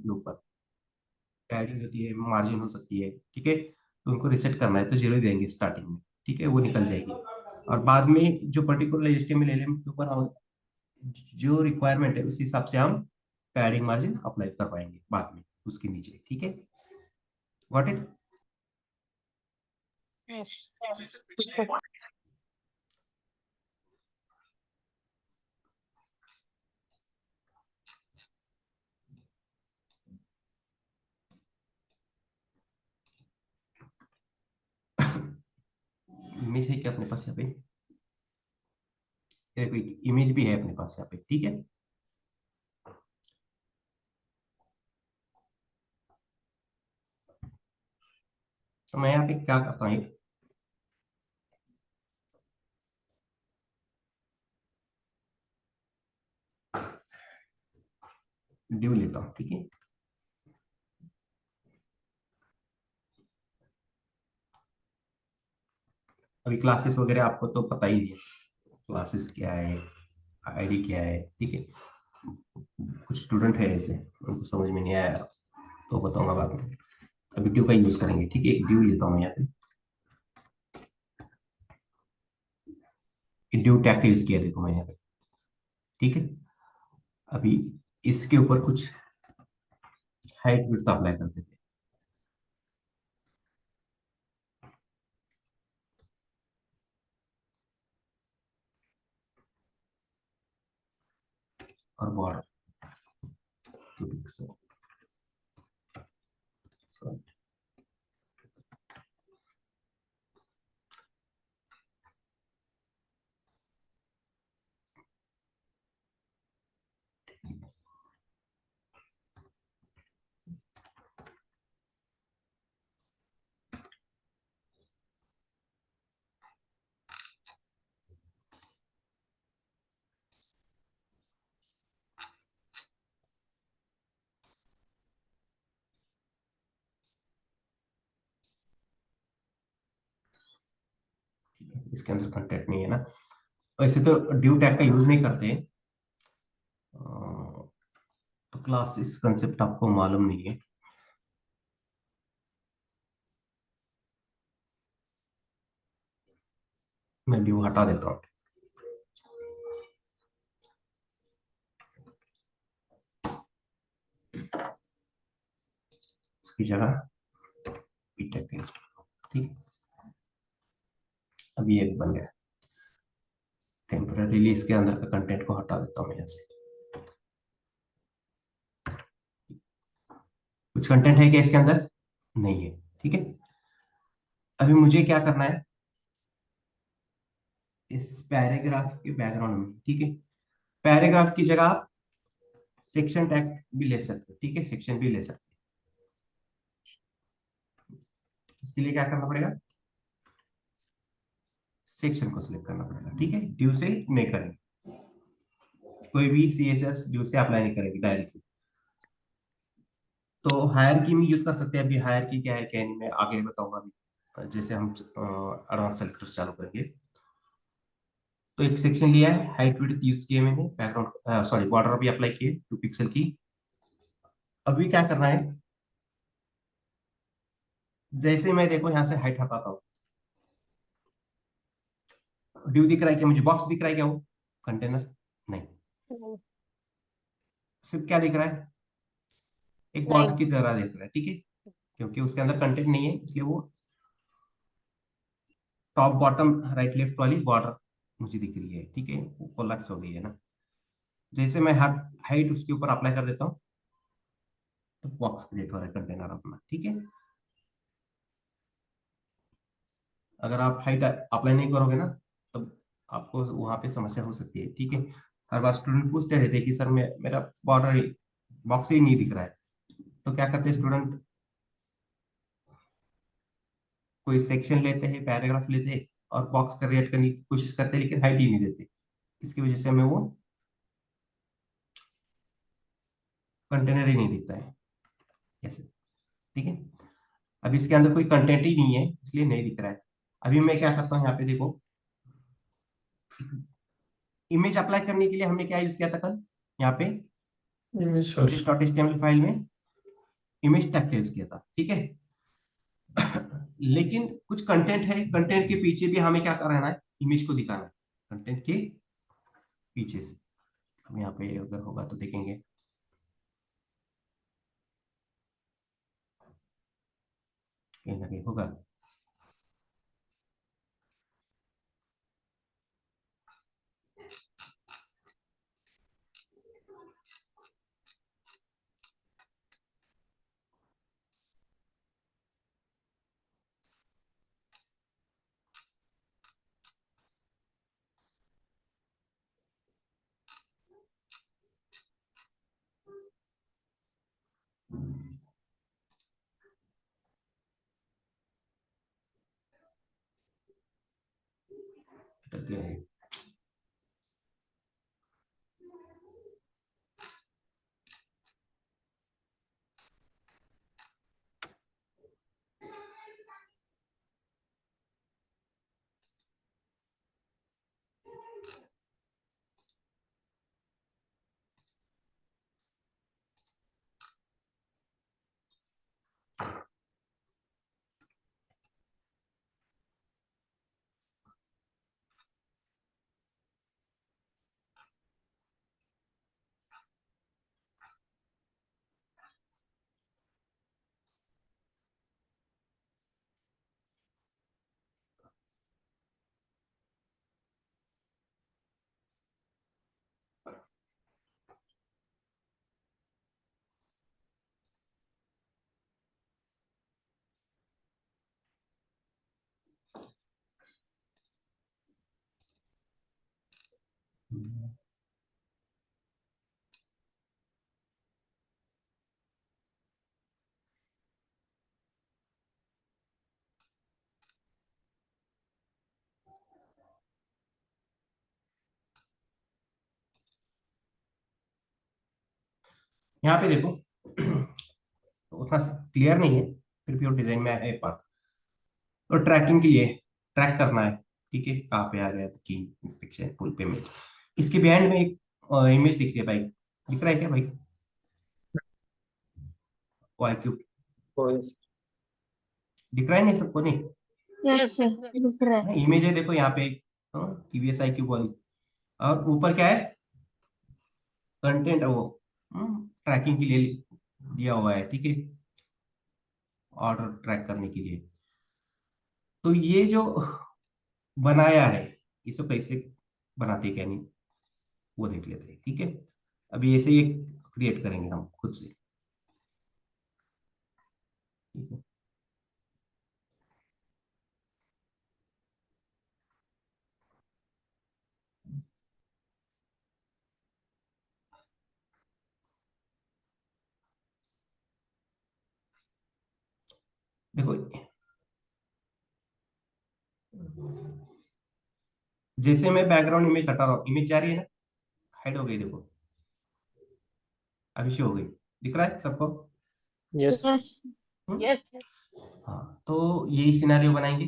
के ऊपर पैडिंग होती है, मार्जिन हो सकती है, ठीक है, तो उनको रिसेट करना है तो 0 देंगे स्टार्टिंग में, ठीक है, वो निकल जाएगी। और बाद में जो पर्टिकुलर HTML एलिमेंट के ऊपर हम जो रिक्वायरमेंट है उस हिसाब से हम पैडिंग मार्जिन अप्लाई कर पाएंगे बाद में उसके नीचे, ठीक है, गॉट इट। यस, ठीक है। इमेज है क्या अपने पास यहाँ पे? इमेज भी है अपने पास यहाँ पे, ठीक है। तो मैं यहाँ पे क्या करता हूँ, ड्यू लेता हूँ, ठीक है। अभी क्लासेस वगैरह आपको तो पता ही है, क्लासेस क्या है, आईडी क्या है, ठीक है। कुछ स्टूडेंट है ऐसे उनको समझ में नहीं आया तो बताऊंगा बाद में। अभी ड्यू का यूज करेंगे, ठीक है। एक ड्यू लेता हूँ यहाँ पे, ड्यू टैग का यूज किया देखो मैं यहाँ पे, ठीक है। अभी इसके ऊपर कुछ हाइट विड्थ अप्लाई कर देते हैं, और बॉर्डर 2 पिक्सल, इसके अंदर कंटेंट नहीं है ना। वैसे तो ड्यू टैग का यूज नहीं करते, तो क्लास इस कंसेप्ट आपको मालूम नहीं है। मैं ड्यू हटा देता हूँ, इसकी जगह पी टैग का यूज करता हूँ, ठीक है। अभी एक बन गया, टेम्पररीली इसके अंदर का कंटेंट को हटा देता हूँ मैं यहाँ से। कुछ कंटेंट है क्या इसके अंदर? नहीं है, ठीक है। अभी मुझे क्या करना है, इस पैराग्राफ के बैकग्राउंड में, ठीक है, पैराग्राफ की जगह आप सेक्शन टैग भी ले सकते हो, ठीक है, सेक्शन भी ले सकते हो। इसके लिए क्या करना पड़ेगा, सेक्शन को सिलेक्ट करना पड़ेगा, ठीक है। ड्यू से नहीं करेंगे, कोई भी CSS ड्यू से अप्लाई नहीं करेगी डायरेक्टली। तो हायरार्की में यूज कर सकते हैं। अभी हायरार्की क्या है क्या नहीं मैं आगे बताऊंगा अभी, जैसे हम एडवांस सेलेक्टर्स चालू करेंगे। तो एक सेक्शन लिया है, हाइट विड्थ यूज किए मैंने, बैकग्राउंड सॉरी बॉर्डर भी अप्लाई किए 2 पिक्सल की। अभी क्या करना है, जैसे मैं देखो यहाँ से हाइट हटाता हूँ, ड्यू दिख रहा है क्या मुझे, बॉक्स दिख रहा है क्या, वो कंटेनर नहीं, सिर्फ क्या दिख रहा है, एक नहीं, बॉर्डर की तरह दिख रहा है, ठीक है, क्योंकि उसके अंदर कंटेंट नहीं है इसलिए वो टॉप बॉटम राइट लेफ्ट वाली बॉर्डर मुझे दिख रही है, ठीक है, वो कोलैप्स हो गई है ना। जैसे मैं हाइट उसके ऊपर अप्लाई कर देता हूँ तो बॉक्स क्रिएट हो रहा है कंटेनर अपना, ठीक है। अगर आप हाइट अप्लाई नहीं करोगे ना तो आपको वहां पे समस्या हो सकती है, ठीक है। हर बार स्टूडेंट पूछते रहते हैं कि सर मेरा बॉर्डर बॉक्स ही नहीं दिख रहा है, तो क्या करते हैं स्टूडेंट, कोई सेक्शन लेते हैं, पैराग्राफ लेते हैं और बॉक्स क्रिएट करने की कोशिश करते हैं लेकिन हाइट ही नहीं देते। इसकी वजह से हमें वो कंटेनर ही नहीं दिखता है ऐसे, ठीक है। अब इसके अंदर कोई कंटेंट ही नहीं है इसलिए नहीं दिख रहा है। अभी मैं क्या करता हूँ यहाँ पे देखो, इमेज अप्लाई करने के लिए हमने क्या यूज किया था कल यहाँ पे, इमेज सोर्स। इंडेक्स.html फाइल में इमेज टैग का यूज किया था, ठीक है। लेकिन कुछ कंटेंट है, कंटेंट के पीछे भी हमें क्या करना है, इमेज को दिखाना है कंटेंट के पीछे से। हम यहाँ पे अगर होगा तो देखेंगे, कहीं ना कहीं होगा। यहाँ पे देखो, उतना क्लियर नहीं है, फिर भी वो डिजाइन में है पार्ट। और ट्रैकिंग के लिए ट्रैक करना है, ठीक है, कहाँ पे आ गया की इंस्पेक्शन फुल पेमेंट। इसके बिहाइंड में एक इमेज दिख रही है भाई, दिख रहा है क्या भाई, वाई क्यूब कोई दिख रहा है नहीं सबको, नहीं? यस सर, दिख रहा है। इमेज है देखो यहाँ पे एक टीवीएस आई क्यूब वाली, और ऊपर क्या है, कंटेंट है वो ट्रैकिंग के लिए दिया हुआ है, ठीक है, ऑर्डर ट्रैक करने के लिए। तो ये जो बनाया है, इसको कैसे बनाते हैं क्या नहीं, वो देख लेते हैं, ठीक है। अभी ऐसे ही क्रिएट करेंगे हम खुद से, ठीक है। देखो, जैसे मैं बैकग्राउंड इमेज हटा रहा हूँ, इमेज जा रही है ना, हाइड हो गई देखो, अभी शो हो गई, दिख रहा है सबको? Yes yes. यस। हाँ, तो यही सिनेरियो बनाएंगे।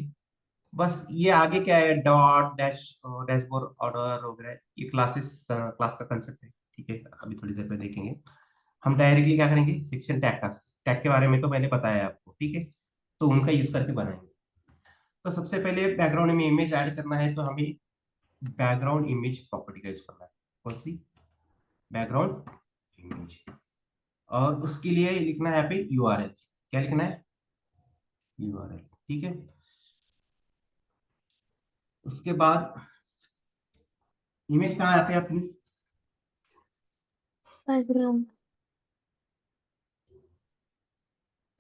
बस ये आगे क्या है, डॉट डैश डैशबोर्ड ऑर्डर वगैरह, ये क्लास का कंसेप्ट है, ठीक है, अभी थोड़ी देर में देखेंगे। हम डायरेक्टली क्या करेंगे, सेक्शन टैग का, टैग के बारे में तो मैंने बताया आपको, ठीक है, तो उनका यूज करके बनाएंगे। तो सबसे पहले बैकग्राउंड में इमेज ऐड करना है, तो हमें बैकग्राउंड इमेज प्रॉपर्टी का यूज करना है। कौन सी? Background image. और उसके लिए लिखना है यहाँ पे यूआरएल। क्या लिखना है? यूआरएल, ठीक है। उसके बाद इमेज कहाँ आते हैं अपनी? बैकग्राउंड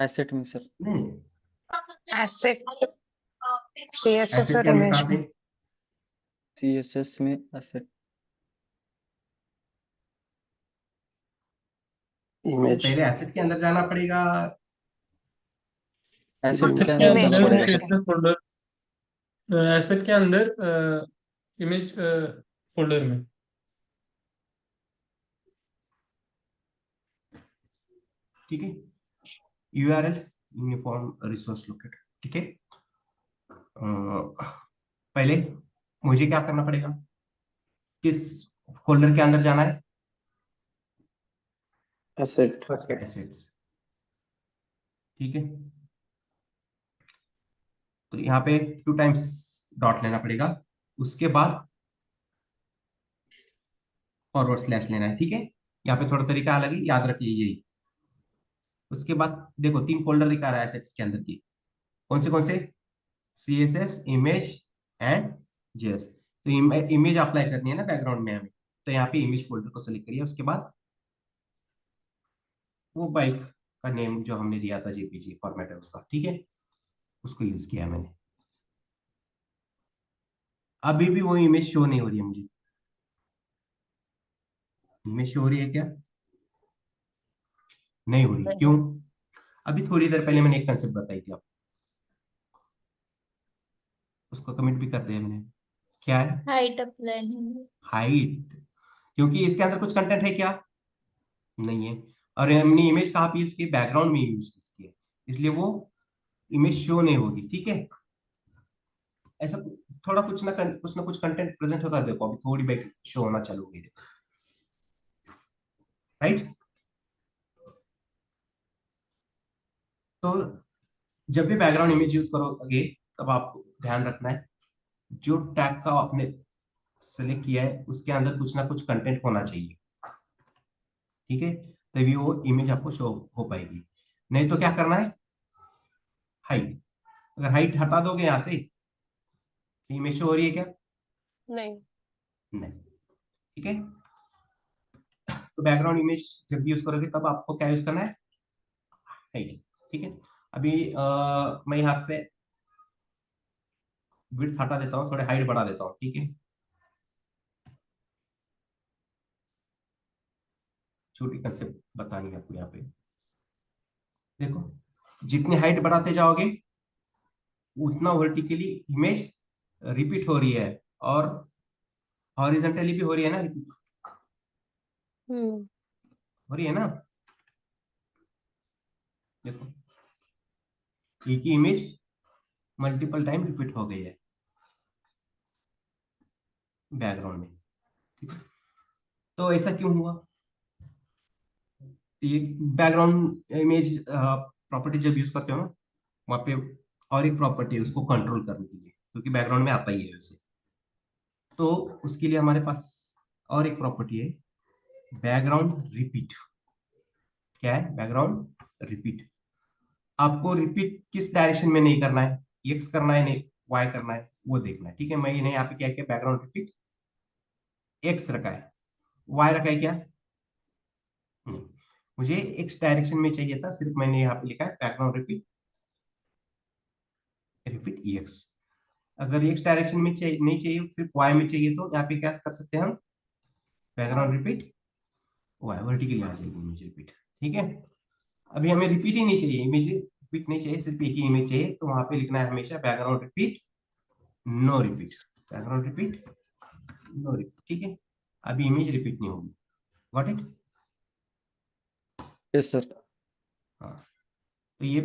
एसेट में सर। नहीं, एसेट, सीएसएस एसेट के और अंदर इमेज कहाँ में। पे? सीएसएस में एसेट। तो इमेज पहले एसेट के अंदर जाना पड़ेगा। एसेट के इमेज अंदर इमेज जाना में। अंदर पड़ेगा सर। सीएसएस फोल्डर, एसेट के अंदर इमेज फोल्डर में। ठीक है, यूआरएल यूनिफॉर्म रिसोर्स लोकेटर, ठीक है। पहले मुझे क्या करना पड़ेगा, किस फोल्डर के अंदर जाना है? Asset assets. ठीक है, तो यहाँ पे 2 टाइम्स डॉट लेना पड़ेगा, उसके बाद फॉरवर्ड स्लैश लेना है। ठीक है, यहाँ पे थोड़ा तरीका अलग है, याद रखिए यही। उसके बाद देखो 3 फोल्डर दिखा रहा है एसेट्स के अंदर की, कौन से, C S S, image and JS. तो इमेज अप्लाई करनी है ना बैकग्राउंड में हमें, तो यहाँ पे इमेज फोल्डर को सेलेक्ट करिए। उसके बाद वो बाइक का नेम जो हमने दिया था जेपीजी फॉर्मेट है उसका, ठीक है, उसको यूज किया मैंने। अभी भी वो इमेज शो नहीं हो रही है मुझे, इमेज शो हो रही है क्या? नहीं हो रही, नहीं। क्यों? अभी थोड़ी देर पहले मैंने एक कंसेप्ट बताई थी आपको, उसको कमिट भी कर दिया मैंने। क्या है? हाइट अप्लाई नहीं। हाइट, क्योंकि इसके अंदर कुछ कंटेंट है क्या? नहीं है। और हमने इमेज कहाँ पे यूज की? बैकग्राउंड में यूज की है, इसलिए वो इमेज शो नहीं होगी। ठीक है, ऐसा थोड़ा कुछ ना कुछ कंटेंट प्रेजेंट होता है। देखो अभी थोड़ी बैक शो होना चालू हो गई, राइट? तो जब भी बैकग्राउंड इमेज यूज करोगे, तब आपको ध्यान रखना है जो टैग का आपने सेलेक्ट किया है उसके अंदर कुछ ना कुछ कंटेंट होना चाहिए। ठीक है, तभी वो इमेज आपको शो हो पाएगी। नहीं तो क्या करना है? हाइट। अगर हाइट हटा दोगे यहाँ से, इमेज शो हो रही है क्या? नहीं। नहीं। ठीक है, तो बैकग्राउंड इमेज जब भी यूज करोगे तब आपको क्या यूज करना है? हाइट। ठीक है, अभी मैं यहाँ से विड्थ हटा देता हूँ, थोड़े हाइट बढ़ा देता हूँ। ठीक है, छोटी कंसेप्ट बतानी है आपको यहाँ पे। देखो, जितनी हाइट बढ़ाते जाओगे उतना वर्टिकली इमेज रिपीट हो रही है, और हॉरिजेंटली भी हो रही है ना, रिपीट हम्म। हो रही है ना। देखो, एक ही इमेज मल्टीपल टाइम रिपीट हो गई है बैकग्राउंड में। ठीक है, तो ऐसा क्यों हुआ? ये बैकग्राउंड इमेज प्रॉपर्टी जब यूज करते हो ना, वहाँ पे और एक प्रॉपर्टी है उसको कंट्रोल करने के लिए, क्योंकि बैकग्राउंड में आता ही है वैसे। तो उसके लिए हमारे पास और एक प्रॉपर्टी है, बैकग्राउंड रिपीट। क्या है? Background repeat. आपको रिपीट किस डायरेक्शन में नहीं करना है, एक्स करना है नहीं वाई करना है, वो देखना है। ठीक है, मैंने यहाँ पे क्या किया, बैकग्राउंड रिपीट एक्स रखा है, वाई रखा है क्या? नहीं, मुझे एक्स डायरेक्शन में चाहिए था, सिर्फ मैंने यहाँ पे लिखा है बैकग्राउंड रिपीट, रिपीट एक्स। अगर एक्स डायरेक्शन में चाहिए नहीं चाहिए, सिर्फ वाई में चाहिए, तो यहाँ पे क्या कर सकते हैं हम? बैकग्राउंड रिपीट वाई, वर्टिकली आ जाएगी इमेज रिपीट। ठीक है, अभी हमें रिपीट ही नहीं चाहिए, इमेज रिपीट नहीं चाहिए, सिर्फ एक ही इमेज चाहिए, तो वहां पे लिखना है हमेशा background repeat no repeat. Background repeat no repeat. ठीक है, अभी इमेज रिपीट नहीं होगी। Got it? Yes sir. हाँ, तो ये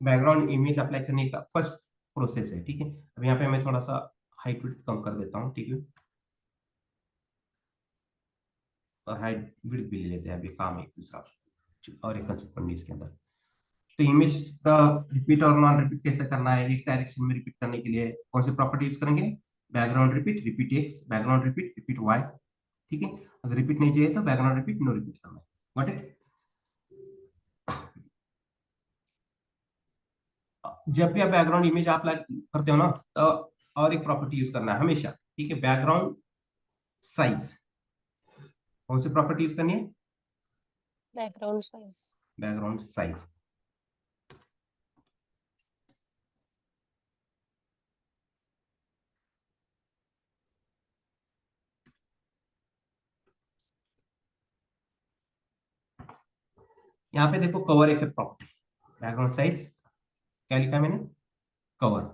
बैकग्राउंड इमेज अप्लाई करने का फर्स्ट प्रोसेस है। ठीक है, अब यहाँ पे मैं थोड़ा सा हाइट विड्थ कम कर देता हूँ। ठीक है, और हाइट विड्थ भी ले लेते हैं, अभी काम है एक दूसरा और एक कंसेप्ट पढ़नी इसके अंदर। तो इमेज का रिपीट और नॉन रिपीट कैसे करना है, एक डायरेक्शन में रिपीट करने के लिए कौन से प्रॉपर्टी यूज करेंगे? Background repeat, repeat X, background repeat, repeat Y. ठीक है, अगर रिपीट नहीं चाहिए तो बैकग्राउंड रिपीट नो रिपीट करना है। Got it? जब भी आप बैकग्राउंड इमेज आप करते हो ना, तो और एक प्रॉपर्टी यूज करना है हमेशा। ठीक है, बैकग्राउंड साइज। कौन सी प्रॉपर्टी यूज करनी है? Background size. Background size. यहाँ पे देखो कवर एक प्रॉपर्टी, बैकग्राउंड साइज क्या लिखा है मैंने? कवर।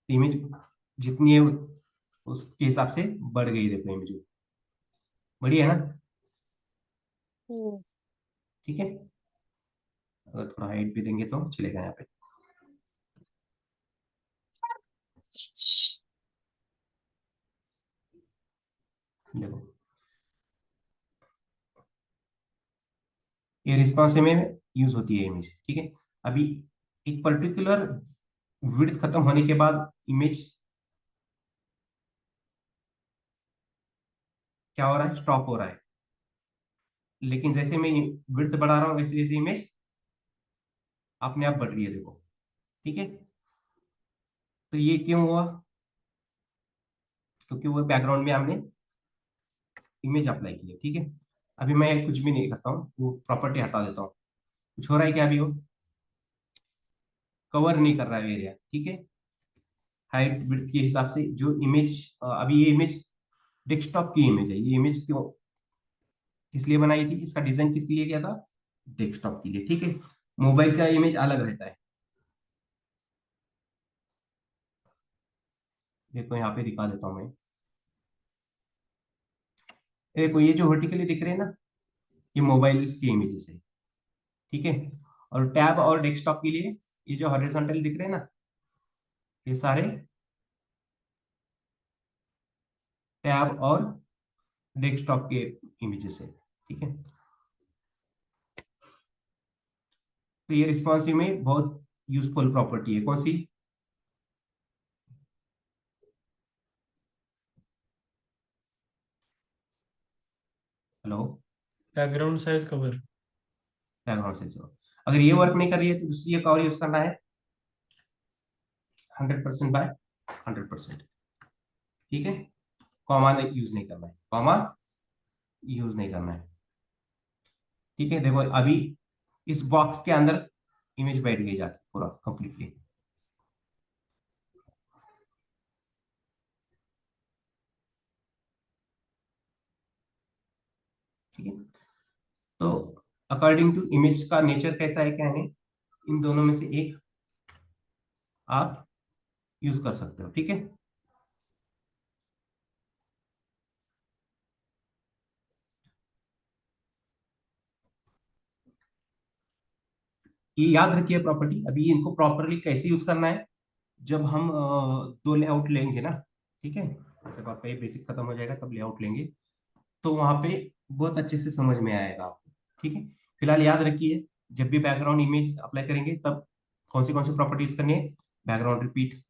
इमेज जितनी है उसके हिसाब से बढ़ गई, देखो इमेज बड़ी है ना। हम्म। ठीक है, अगर थोड़ा हाइट भी देंगे तो चलेगा यहाँ पे। देखो, ये रिस्पॉन्स में यूज होती है इमेज, ठीक है। अभी एक पर्टिकुलर विड्थ खत्म होने के बाद इमेज क्या हो रहा है, स्टॉप हो रहा है। लेकिन जैसे मैं विड्थ बढ़ा रहा हूँ वैसे वैसे इमेज अपने आप बढ़ रही है, देखो, ठीक है। तो ये क्यों हुआ, क्योंकि वो बैकग्राउंड में हमने इमेज अप्लाई की है, ठीक है। अभी मैं कुछ भी नहीं करता हूँ, वो प्रॉपर्टी हटा देता हूँ। कुछ हो रहा है क्या, अभी वो कवर नहीं कर रहा है एरिया, ठीक है। हाइट विड्थ के हिसाब से जो इमेज, अभी ये इमेज डेस्कटॉप की इमेज है। ये इमेज क्यों, किस लिए बनाई थी, इसका डिजाइन किस लिए किया था, डेस्कटॉप के लिए, ठीक है। मोबाइल का इमेज अलग रहता है। देखो यहाँ पे दिखा देता हूँ मैं। देखो ये जो वर्टिकली दिख रहे हैं ना, ये मोबाइल की इमेजेस है, ठीक है। और टैब और डेस्कटॉप के लिए ये जो हॉरिजॉन्टल दिख रहे हैं ना, ये सारे टैब और डेस्कटॉप के इमेजेस है, ठीक है। तो ये रिस्पॉन्सिव में बहुत यूजफुल प्रॉपर्टी है, कौन सी, hello, background size cover. Background size. अगर ये वर्क नहीं कर रही है तो दूसरी एक और यूज करना है, 100% बाय 100%, ठीक है। कॉमा यूज नहीं करना है, कॉमा यूज नहीं करना है, ठीक है। देखो अभी इस बॉक्स के अंदर इमेज बैठ गई जाके पूरा कंप्लीटली, ठीक है। तो अकॉर्डिंग टू इमेज का नेचर कैसा है क्या है, इन दोनों में से एक आप यूज कर सकते हो, ठीक है। ये याद रखिए प्रॉपर्टी। अभी इनको प्रॉपरली कैसे यूज करना है, जब हम दो लेआउट लेंगे ना, ठीक है, जब आपका ये बेसिक खत्म हो जाएगा तब लेआउट लेंगे, तो वहां पे बहुत अच्छे से समझ में आएगा आपको, ठीक है। फिलहाल याद रखिए, जब भी बैकग्राउंड इमेज अप्लाई करेंगे तब कौन सी प्रॉपर्टीज करनी है, बैकग्राउंड रिपीट,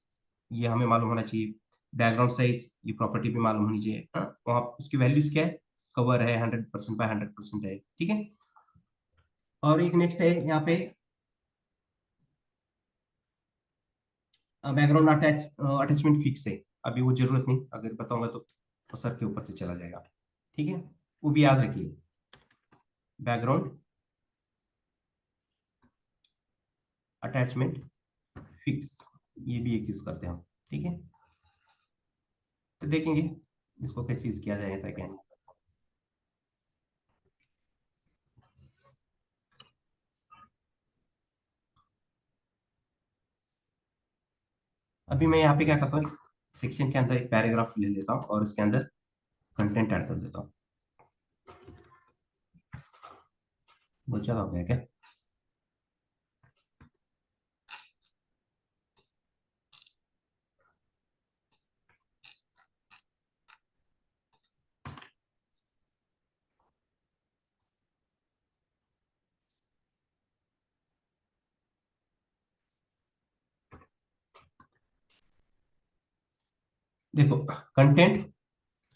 ये हमें मालूम होना चाहिए। बैकग्राउंड साइज, ये प्रॉपर्टी भी मालूम होनी चाहिए, हाँ। वहाँ उसकी वैल्यूज क्या है, कवर है, 100% बाय 100% है, ठीक है। और एक नेक्स्ट है यहाँ पे बैकग्राउंड अटैचमेंट फिक्स है। अभी वो जरूरत नहीं, अगर बताऊंगा तो सर के ऊपर से चला जाएगा, ठीक है। वो भी याद रखिए, बैकग्राउंड अटैचमेंट फिक्स, ये भी एक यूज करते हैं हम, ठीक है। तो देखेंगे इसको कैसे यूज किया जाएगा क्या नहीं। अभी मैं यहाँ पे क्या करता हूँ, सेक्शन के अंदर एक पैराग्राफ ले लेता हूँ और उसके अंदर कंटेंट ऐड कर देता हूँ। बहुत ज्यादा हो गया क्या, देखो कंटेंट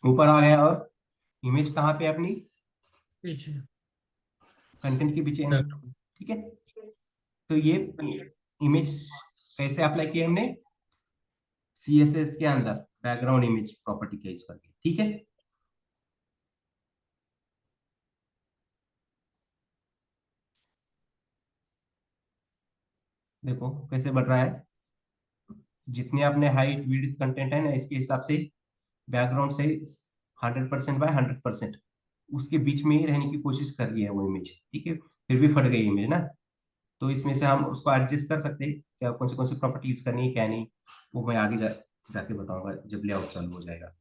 ऊपर आ गया और इमेज कहाँ पे है अपनी, पीछे कंटेंट के पीछे है, बैकग्राउंड। ठीक है। तो ये इमेज कैसे अप्लाई किया हमने, CSS के अंदर बैकग्राउंड इमेज प्रॉपर्टी का यूज करके, ठीक है। देखो कैसे बढ़ रहा है, जितने अपने हाइट विड्थ कंटेंट है ना, इसके हिसाब से बैकग्राउंड से 100% बाय 100% उसके बीच में ही रहने की कोशिश कर रही है वो इमेज, ठीक है। फिर भी फट गई इमेज ना, तो इसमें से हम उसको एडजस्ट कर सकते हैं क्या, कौन सी प्रॉपर्टी यूज करनी है क्या नहीं, वो मैं आगे जाके बताऊंगा जब लेआउट चालू हो जाएगा,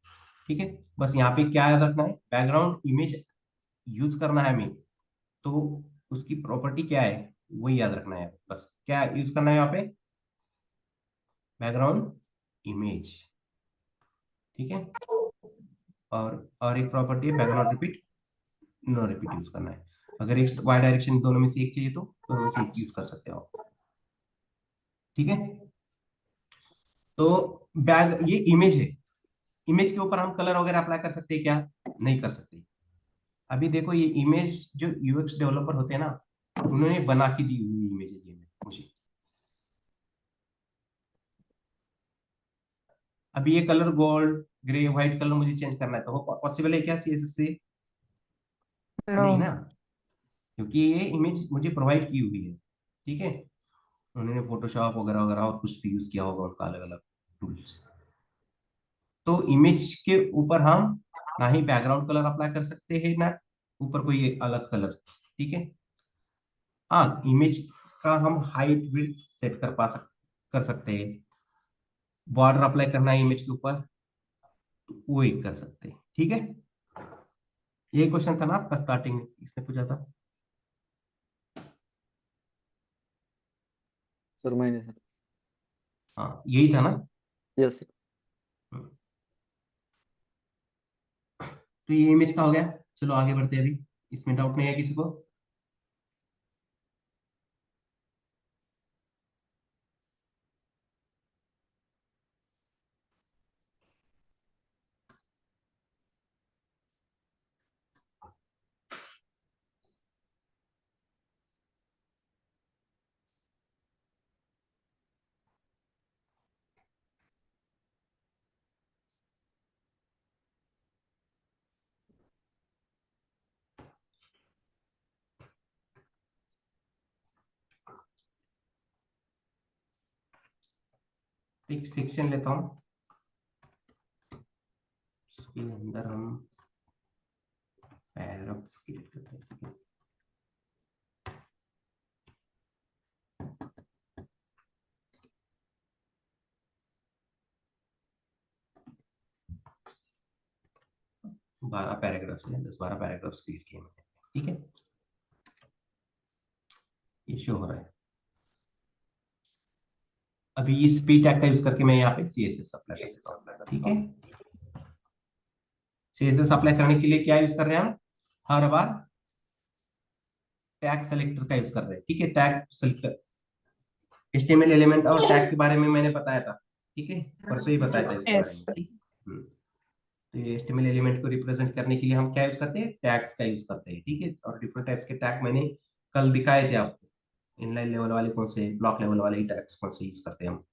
ठीक है। बस यहाँ पे क्या याद रखना है, बैकग्राउंड इमेज यूज करना है हमें, तो उसकी प्रॉपर्टी क्या है वही याद रखना है, बस क्या यूज करना है यहाँ पे, बैकग्राउंड इमेज, ठीक है। और एक प्रॉपर्टी है background repeat, no repeat use करना है। अगर एक वाई डायरेक्शन दोनों में से एक चाहिए तो दोनों में से एक यूज कर सकते हो आप। ठीक है, तो बैग ये इमेज है, इमेज के ऊपर हम कलर वगैरह अप्लाई कर सकते हैं क्या? नहीं कर सकते। अभी देखो ये इमेज जो यूएक्स डेवलपर होते हैं ना, उन्होंने बना के दी हुई इमेज है ये मुझे। अभी ये colour gold grey white colour मुझे चेंज करना है, तो वो पॉसिबल है क्या सीएसएस से? नहीं ना, क्योंकि ये इमेज मुझे प्रोवाइड की हुई है। ठीक है, उन्होंने फोटोशॉप वगैरह वगैरह और कुछ भी यूज किया होगा उनका अलग अलग टूल्स। तो इमेज के ऊपर हम ना ही बैकग्राउंड कलर अप्लाई कर सकते हैं ना ऊपर कोई एक अलग कलर। ठीक है, हाँ इमेज का हम हाइट विड्थ सेट कर सकते हैं। बॉर्डर अप्लाई करना है इमेज के ऊपर तो वो एक कर सकते हैं। ठीक है, ये क्वेश्चन था ना आपका स्टार्टिंग में, इसने पूछा था। सर मैंने सर। हाँ यही था ना। Yes sir. हम्म, तो ये इमेज का हो गया। चलो आगे बढ़ते हैं, अभी इसमें डाउट नहीं है किसी को? एक सेक्शन लेता हूँ, उसके अंदर हम पैराग्राफ्स क्रिएट करते हैं। ठीक है, 12 पैराग्राफ्स हैं, 10-12 पैराग्राफ्स क्रिएट किए मैंने। ठीक है, ये शो हो रहा है। अभी इस पी टैग का यूज करके मैं यहाँ पे सीएसएस अप्लाई कर देता हूँ। ठीक है, सीएसएस अप्लाई करने के लिए क्या यूज कर रहे हैं हम? हर बार टैग सेलेक्टर का यूज कर रहे हैं। ठीक है, टैग सेलेक्टर एचटीएमएल एलिमेंट और टैग के बारे में मैंने बताया था। ठीक है, परसों ही बताया था इसके बारे में। ठीक, तो ये एचटीएमएल एलिमेंट को रिप्रेजेंट करने के लिए हम क्या यूज करते हैं? टैग्स का यूज करते हैं। ठीक है, और डिफरेंट टाइप्स के टैग मैंने कल दिखाए थे आपको। इनलाइन लेवल वाले कौन से, ब्लॉक लेवल वाले ही टैग्स कौन से यूज करते हैं हम,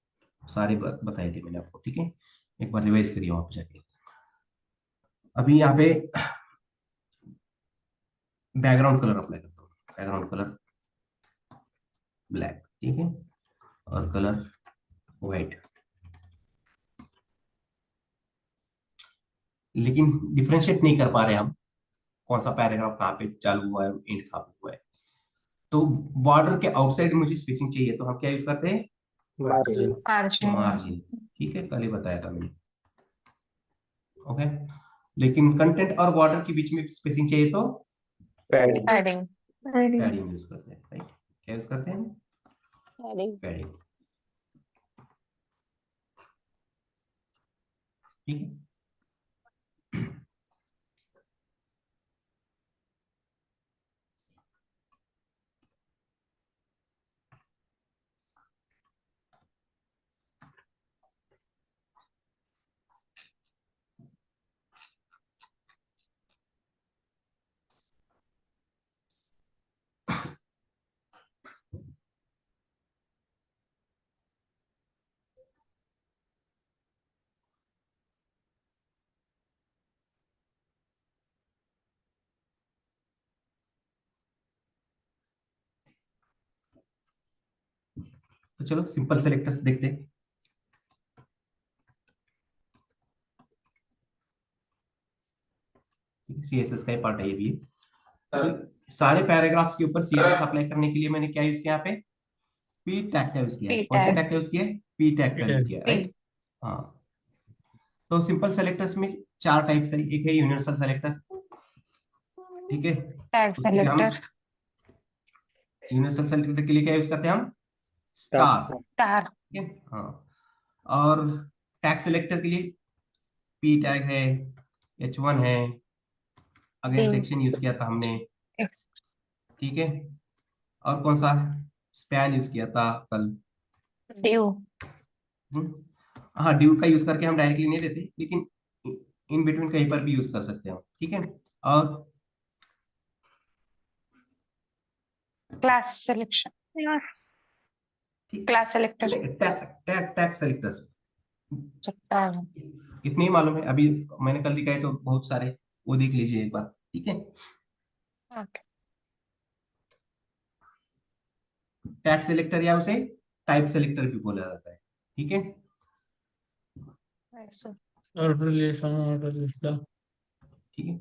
सारे बताए थे मैंने आपको। ठीक है, एक बार रिवाइज करिए वहां पर जाके। अभी यहाँ पे बैकग्राउंड कलर अप्लाई करता हूँ। Background colour black. ठीक है, और कलर व्हाइट। लेकिन डिफरेंशिएट नहीं कर पा रहे हम कौन सा पैराग्राफ कहाँ पे चालू हुआ है, एंड कहाँ पे हुआ है। तो बॉर्डर के आउटसाइड मुझे स्पेसिंग चाहिए, तो हम क्या यूज करते हैं? मार्जिन। मार्जिन। ठीक है, कल ही बताया था मैंने। ओके, लेकिन कंटेंट और बॉर्डर के बीच में स्पेसिंग चाहिए तो पैडिंग। पैडिंग। पैडिंग यूज करते हैं। राइट, क्या यूज करते हैं? पैडिंग। पैडिंग। ठीक है, तो चलो सिंपल सेलेक्टर्स देखते हैं। सीएसएस का पार्ट है ये भी। तो सारे पैराग्राफ्स के ऊपर सीएसएस अप्लाई करने के लिए मैंने क्या यूज किया यहाँ पे? पी टैग का यूज किया है। कौन से टैग का यूज किया है? पी टैग का यूज किया, राइट। हाँ, तो सिंपल सेलेक्टर्स में चार टाइप्स है। एक है यूनिवर्सल सेलेक्टर। ठीक है, टैग उसके लिए हम सेलेक्टर। यूनिवर्सल सेलेक्टर के लिए क्या यूज करते हैं हम? स्टार। स्टार। ठीक है, हाँ। और टैग सेलेक्टर के लिए पी टैग है, H1 है, अगेन तीन। सेक्शन यूज किया था हमने। एक्स। ठीक है। और कौन सा स्पैन यूज किया था कल? ड्यू। हम्म, हाँ, ड्यू का यूज करके हम डायरेक्टली नहीं देते, लेकिन इन बिटवीन कहीं पर भी यूज कर सकते हैं, ठीक है। और क्लास सिलेक्शन, ठीक, class selector. Tag tag tag selectors, सकता है। इतने ही मालूम है। अभी मैंने कल दिखाए तो बहुत सारे, वो देख लीजिए एक बार, ठीक है। ओके। टैग सेलेक्टर या उसे टाइप सेलेक्टर भी बोला जाता है, ठीक है। ऐसे। ऑर्डर लिस्ट, ऑर्डर लिस्ट ला। ठीक है।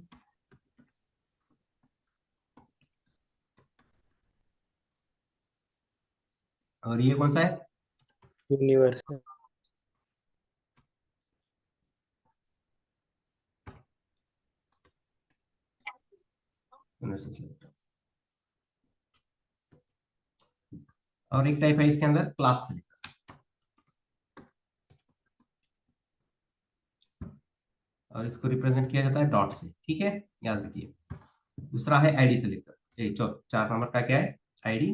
और ये कौन सा है? यूनिवर्सल। Universal selector. और एक टाइप है इसके अंदर क्लास सेलेक्टर, और इसको रिप्रेजेंट किया जाता है डॉट से, ठीक है, याद रखिए। दूसरा है आईडी सेलेक्टर, 4 नंबर का क्या है? ID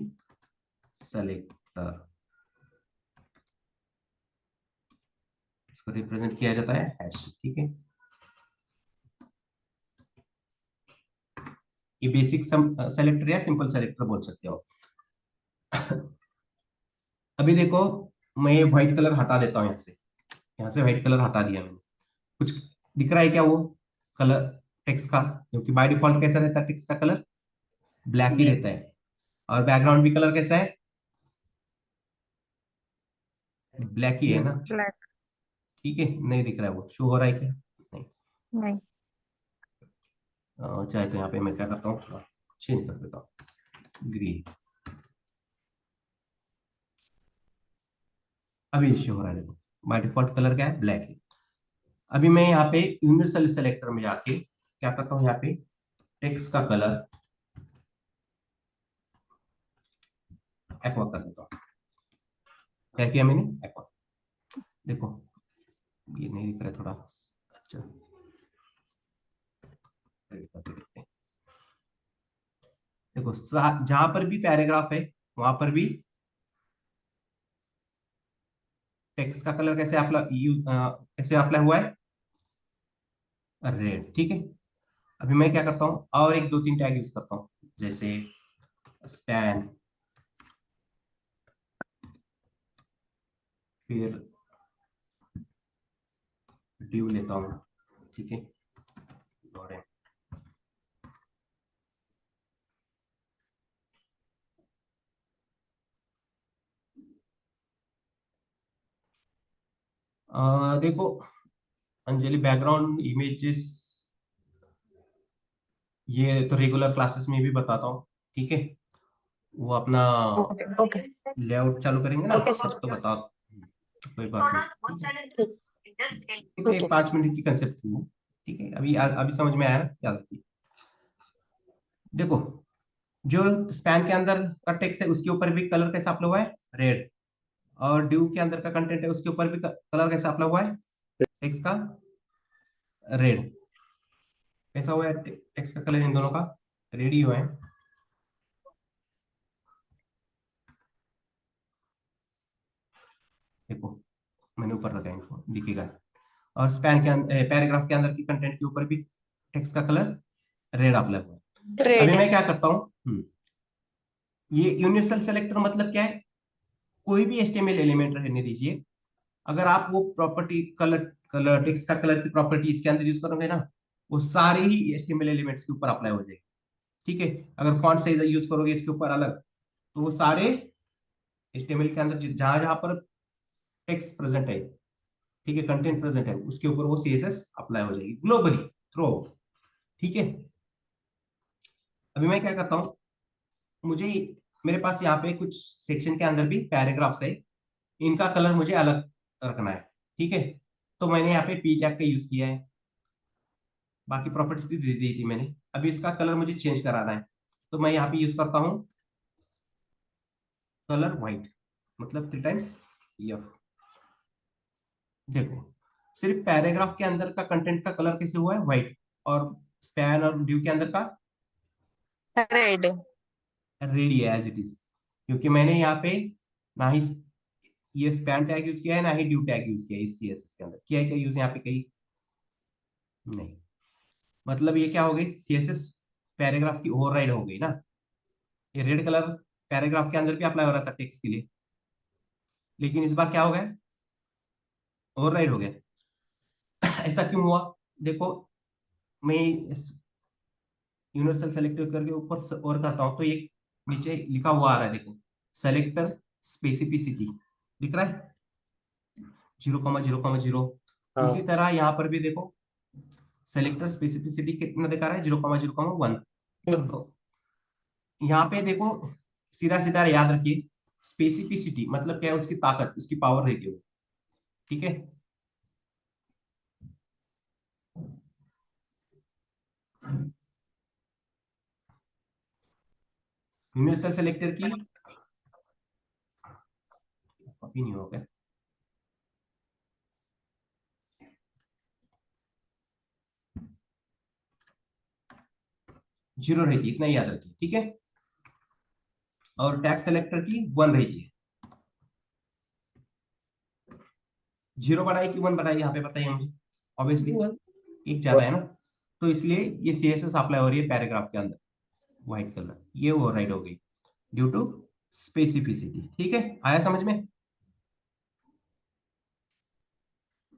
selector. इसको रिप्रेजेंट किया जाता है हैश, ठीक है। ये बेसिक सेलेक्टर या सिंपल सेलेक्टर बोल सकते हो। अभी देखो, मैं ये व्हाइट कलर हटा देता हूँ यहाँ से व्हाइट कलर हटा दिया मैंने। कुछ दिख रहा है क्या वो कलर टेक्स्ट का? क्योंकि बाय डिफॉल्ट कैसा रहता है टेक्स्ट का कलर? ब्लैक ही रहता है। और बैकग्राउंड भी कलर कैसा है? ब्लैक ही है ना? ब्लैक। ठीक है, नहीं दिख रहा है वो, शो हो रहा है क्या? नहीं। नहीं। चाहे तो यहाँ पे मैं क्या करता हूँ, चेंज कर देता हूँ, ग्रीन। अभी शो हो रहा है, देखो बाय डिफॉल्ट कलर क्या है? ब्लैक है। अभी मैं यहाँ पे यूनिवर्सल सेलेक्टर में जाके क्या करता हूँ, यहाँ पे टेक्स्ट का कलर एक्वा कर देता हूँ। क्या किया मैंने? एक्वा। देखो ये नहीं दिख रहा है थोड़ा, अच्छा edit करके देखते हैं। देखो जहां पर भी पैराग्राफ है वहां पर भी टेक्स्ट का कलर कैसे कैसे अप्लाई हुआ है? रेड, ठीक है। अभी मैं क्या करता हूँ, और एक दो तीन टैग यूज करता हूँ, जैसे स्पैन, फिर ड्यू लेता हूँ, ठीक है। और देखो अंजलि, बैकग्राउंड इमेजेस ये तो रेगुलर क्लासेस में भी बताता हूँ, ठीक है। वो अपना ओके ओके। लेआउट चालू करेंगे ना, ओके तब सर। तो बता, कोई बात नहीं, ठीक है। ओके। 5 मिनट की कंसेप्ट थी वो, ठीक है। अभी अभी समझ में आया ना? याद रखिए। देखो, जो स्पैन के अंदर का टेक्स्ट है उसके ऊपर भी कलर कैसा अप्लाई हुआ है? रेड। और ड्यू के अंदर का कंटेंट है उसके ऊपर भी कलर कैसा अप्लाई हुआ है? टेक्स्ट का रेड। कैसा हुआ है टेक्स्ट का कलर इन दोनों का? रेड ही हुआ है। देखो मैंने ऊपर लगाया, इनको दिखेगा। और स्पैन के अंदर, पैराग्राफ के अंदर की कंटेंट के ऊपर भी टेक्स्ट का कलर रेड अप्लाई हुआ है। अभी रेड। मैं क्या करता हूँ, ये यूनिवर्सल सेलेक्टर मतलब क्या है? कोई भी एचटीएमएल एलिमेंट रहने दीजिए, अगर आप वो प्रॉपर्टी कलर कलर टेक्स्ट का कलर की प्रॉपर्टी इसके अंदर यूज करोगे ना, वो सारे ही एचटीएमएल एलिमेंट्स के ऊपर अप्लाई हो जाएगी, ठीक है। अगर फॉन्ट साइज यूज करोगे इसके ऊपर अलग, तो वो सारे एचटीएमएल के अंदर जहां जहां पर टेक्स्ट प्रेजेंट है, ठीक है, कंटेंट प्रेजेंट है, उसके ऊपर वो सीएसएस अप्लाई हो जाएगी ग्लोबली थ्रू, ठीक है। अभी मैं क्या करता हूँ, मुझे मेरे पास यहाँ पे कुछ सेक्शन के अंदर भी पैराग्राफ्स है, इनका कलर मुझे अलग रखना है, ठीक है। तो मैंने यहाँ पे पी टैग का यूज किया है, बाकी प्रॉपर्टीज भी दे दी थी मैंने। अभी इसका कलर मुझे चेंज कराना है, तो मैं यहाँ पे यूज करता हूँ कलर व्हाइट, मतलब 3 टाइम्स एफ। देखो सिर्फ पैराग्राफ के अंदर का कंटेंट का कलर कैसे हुआ है? व्हाइट। और स्पैन और ड्यू के अंदर का रेड। रेडी है एज इट इज, क्योंकि मैंने यहाँ पे ना ही ये स्पैन टैग यूज किया है, ना ही ड्यू टैग यूज किया है इस सीएसएस के अंदर। किया है क्या यूज यहाँ पे कहीं? नहीं। मतलब ये क्या हो गई, सीएसएस पैराग्राफ की ओवरराइड हो गई ना। ये रेड कलर पैराग्राफ के अंदर भी अप्लाई हो रहा था टेक्स्ट के लिए, लेकिन इस बार क्या हो गया, ओवरराइड हो गया। ऐसा क्यों हुआ? देखो, मैं यूनिवर्सल सेलेक्टर करके ऊपर और करता हूं तो ये नीचे लिखा हुआ आ रहा है, देखो, सेलेक्टर स्पेसिफिसिटी दिख रहा है, 0,0,0। हाँ उसी तरह यहाँ पर भी देखो, सेलेक्टर स्पेसिफिसिटी कितना दिखा रहा है, 0,0,1। तो यहाँ पे देखो, सीधा सीधा याद रखिए, स्पेसिफिसिटी मतलब क्या है, उसकी ताकत, उसकी पावर रहती है, ठीक है। यूनिवर्सल सेलेक्टर की कॉपी नहीं हो गया, जीरो रहती है, इतना ही याद रखिए, ठीक है। और टैग सेलेक्टर की 1 रहती है। 0 बढ़ाई कि 1 बढ़ाई, यहाँ पे बताइए मुझे। ऑब्वियसली एक ज्यादा है ना, तो इसलिए ये सीएसएस अप्लाई हो रही है पैराग्राफ के अंदर, व्हाइट कलर, ये ओवरराइड हो गई ड्यू टू स्पेसिफिसिटी, ठीक है। आया समझ में?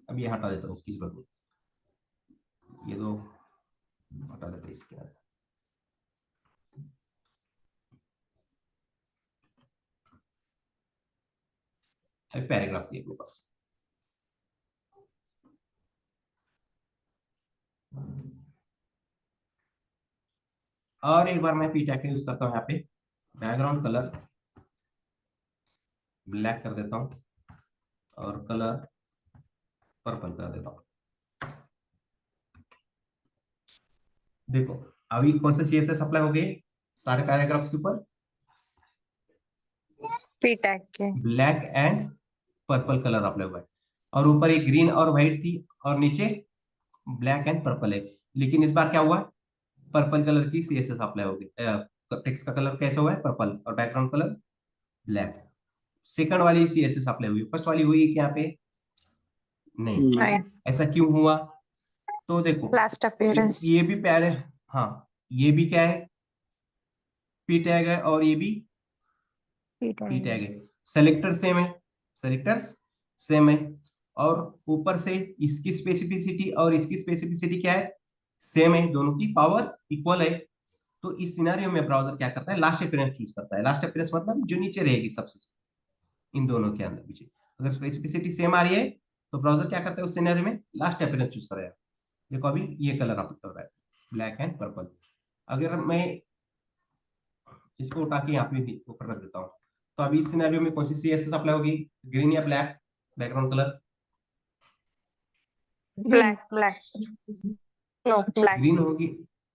अब ये हटा देता हूँ, इसकी जरूरत नहीं, ये दो हटा देते हैं इसके अंदर। पैराग्राफ सी अपने पास, और एक बार मैं पी टैग का यूज करता हूँ यहाँ पे, बैकग्राउंड कलर ब्लैक कर देता हूँ और कलर पर्पल कर देता हूँ। देखो अभी कौन सा सीएसएस अप्लाई हो गए सारे पैराग्राफ्स के ऊपर, पी टैग के। Black and purple colour apply हुआ है, और ऊपर एक ग्रीन और व्हाइट थी और नीचे ब्लैक एंड पर्पल है। लेकिन इस बार क्या हुआ, पर्पल कलर की सीएसएस अप्लाई हो गई, टेक्स्ट का कलर कैसा हुआ है, पर्पल, और बैकग्राउंड कलर ब्लैक। सेकंड वाली सीएसएस अप्लाई हुई, फर्स्ट वाली हुई है क्या यहाँ पे? नहीं। नहीं, ऐसा क्यों हुआ? तो देखो, लास्ट अपीयरेंस। ये भी प्यारे, हाँ, ये भी क्या है, पी टैग है, और ये भी पी पी टैग टैग। है। सेलेक्टर सेम है, सेलेक्टर्स सेम है, और ऊपर से इसकी स्पेसिफिसिटी और इसकी स्पेसिफिसिटी क्या है, सेम है, दोनों की पावर इक्वल है। तो इस सिनेरियो में ब्राउजर क्या करता है, लास्ट रेफरेंस चूज करता है। लास्ट रेफरेंस मतलब जो नीचे रहेगी सबसे, इन दोनों के अंदर पीछे अगर स्पेसिफिसिटी सेम आ रही है तो ब्राउजर क्या करता है, उस सिनेरियो में लास्ट रेफरेंस चूज करेगा। देखो अभी ये कलर अप कर रहा है, ब्लैक एंड पर्पल। अगर मैं इसको उठा के यहाँ पे ऊपर रख देता हूँ, तो अभी इस सिनेरियो में कौन सी सीएसएस अप्लाई होगी, ग्रीन या black background colour? Black black. No, black. Green होगी,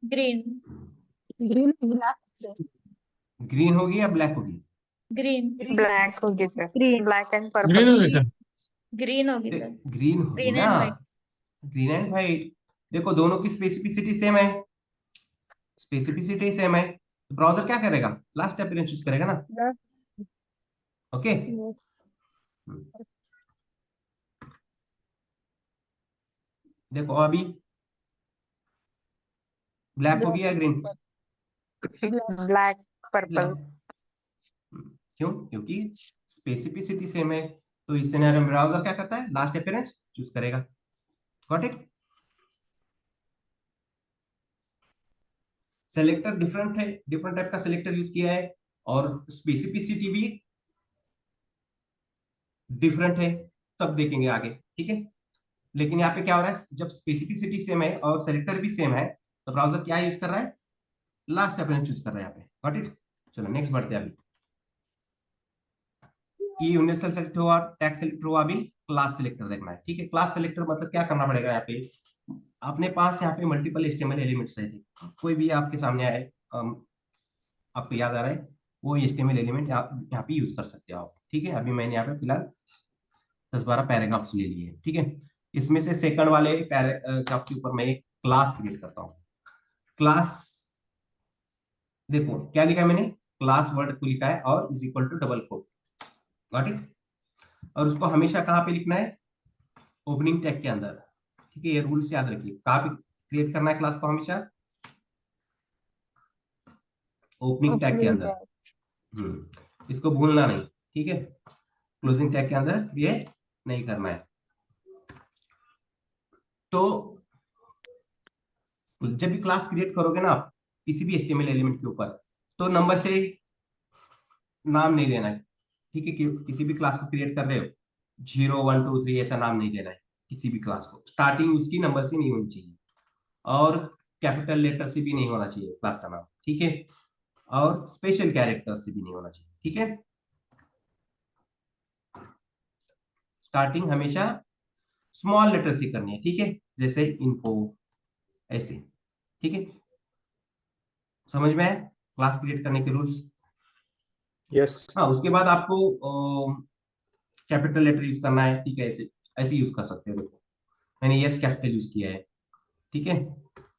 ग्रीन। Green black. ग्रीन होगी या ब्लैक होगी? ग्रीन। ब्लैक होगी sir, black and green purple. हो गया सर। ग्रीन होगी सर। ग्रीन होगी ग्रीन ना, and white. Green and white. देखो दोनों की स्पेसिफिसिटी सेम है, स्पेसिफिसिटी सेम है, तो ब्राउजर क्या करेगा, लास्ट अपीयरेंस चूज करेगा ना। ओके, देखो अभी ब्लैक होगी या ग्रीन? Black purple. क्यों? क्योंकि स्पेसिफिसिटी सेम है, तो इस सिनेरियो में ब्राउजर क्या करता है, लास्ट रेफरेंस चूज करेगा। Got it? सेलेक्टर डिफरेंट है, डिफरेंट टाइप का सेलेक्टर यूज किया है, और स्पेसिफिसिटी भी डिफरेंट है, तब देखेंगे आगे, ठीक है। लेकिन यहाँ पे क्या हो रहा है, जब स्पेसिफिसिटी सेम है और सेलेक्टर भी सेम है, तो ब्राउजर क्या यूज कर रहा है, लास्ट रेफरेंस चूज कर रहा है यहाँ पे। Got it? चलो नेक्स्ट बढ़ते हैं। अभी ये यूनिवर्सल सेलेक्ट हुआ, टैग सेलेक्ट हुआ, अभी क्लास सेलेक्टर देखना है, ठीक है। क्लास सेलेक्टर मतलब क्या करना पड़ेगा, यहाँ पे अपने पास यहाँ पे मल्टीपल एचटीएमएल एलिमेंट्स है, कोई भी आपके सामने आए, आपको याद आ रहा है, वो एचटीएमएल एलिमेंट यहाँ पे यूज कर सकते हो आप, ठीक है। अभी मैंने यहाँ पे फिलहाल 10-12 पैराग्राफ्स ले लिए, ठीक है। इसमें से सेकंड वाले पैराग्राफ के ऊपर मैं एक क्लास क्रिएट करता हूँ। क्लास, देखो क्या लिखा है मैंने, क्लास वर्ड को लिखा है और is equal to double quote, got it. और उसको हमेशा कहाँ पे लिखना है, ओपनिंग टैग के अंदर, ठीक है। ये रूल्स याद रखिए, कहाँ पे क्रिएट करना है क्लास को, हमेशा ओपनिंग टैग के अंदर। इसको भूलना नहीं, ठीक है। क्लोजिंग टैग के अंदर क्रिएट नहीं करना है। तो जब भी क्लास क्रिएट करोगे ना आप किसी भी HTML एलिमेंट के ऊपर, तो नंबर से नाम नहीं देना है, ठीक है। किसी भी क्लास को क्रिएट कर रहे हो 0 1 2 3 ऐसा नाम नहीं देना है किसी भी क्लास को। स्टार्टिंग उसकी नंबर से नहीं होनी चाहिए और कैपिटल लेटर से भी नहीं होना चाहिए क्लास का नाम, ठीक है। और स्पेशल कैरेक्टर से भी नहीं होना चाहिए, ठीक है। स्टार्टिंग हमेशा स्मॉल लेटर से करनी है, ठीक है, जैसे इन्फो ऐसे, ठीक है। समझ में आया क्लास क्रिएट करने के रूल्स? यस। हाँ, उसके बाद आपको कैपिटल लेटर यूज करना है, ठीक है। ऐसे ऐसे यूज कर सकते हो, देखो मैंने यस कैपिटल यूज किया है, ठीक है।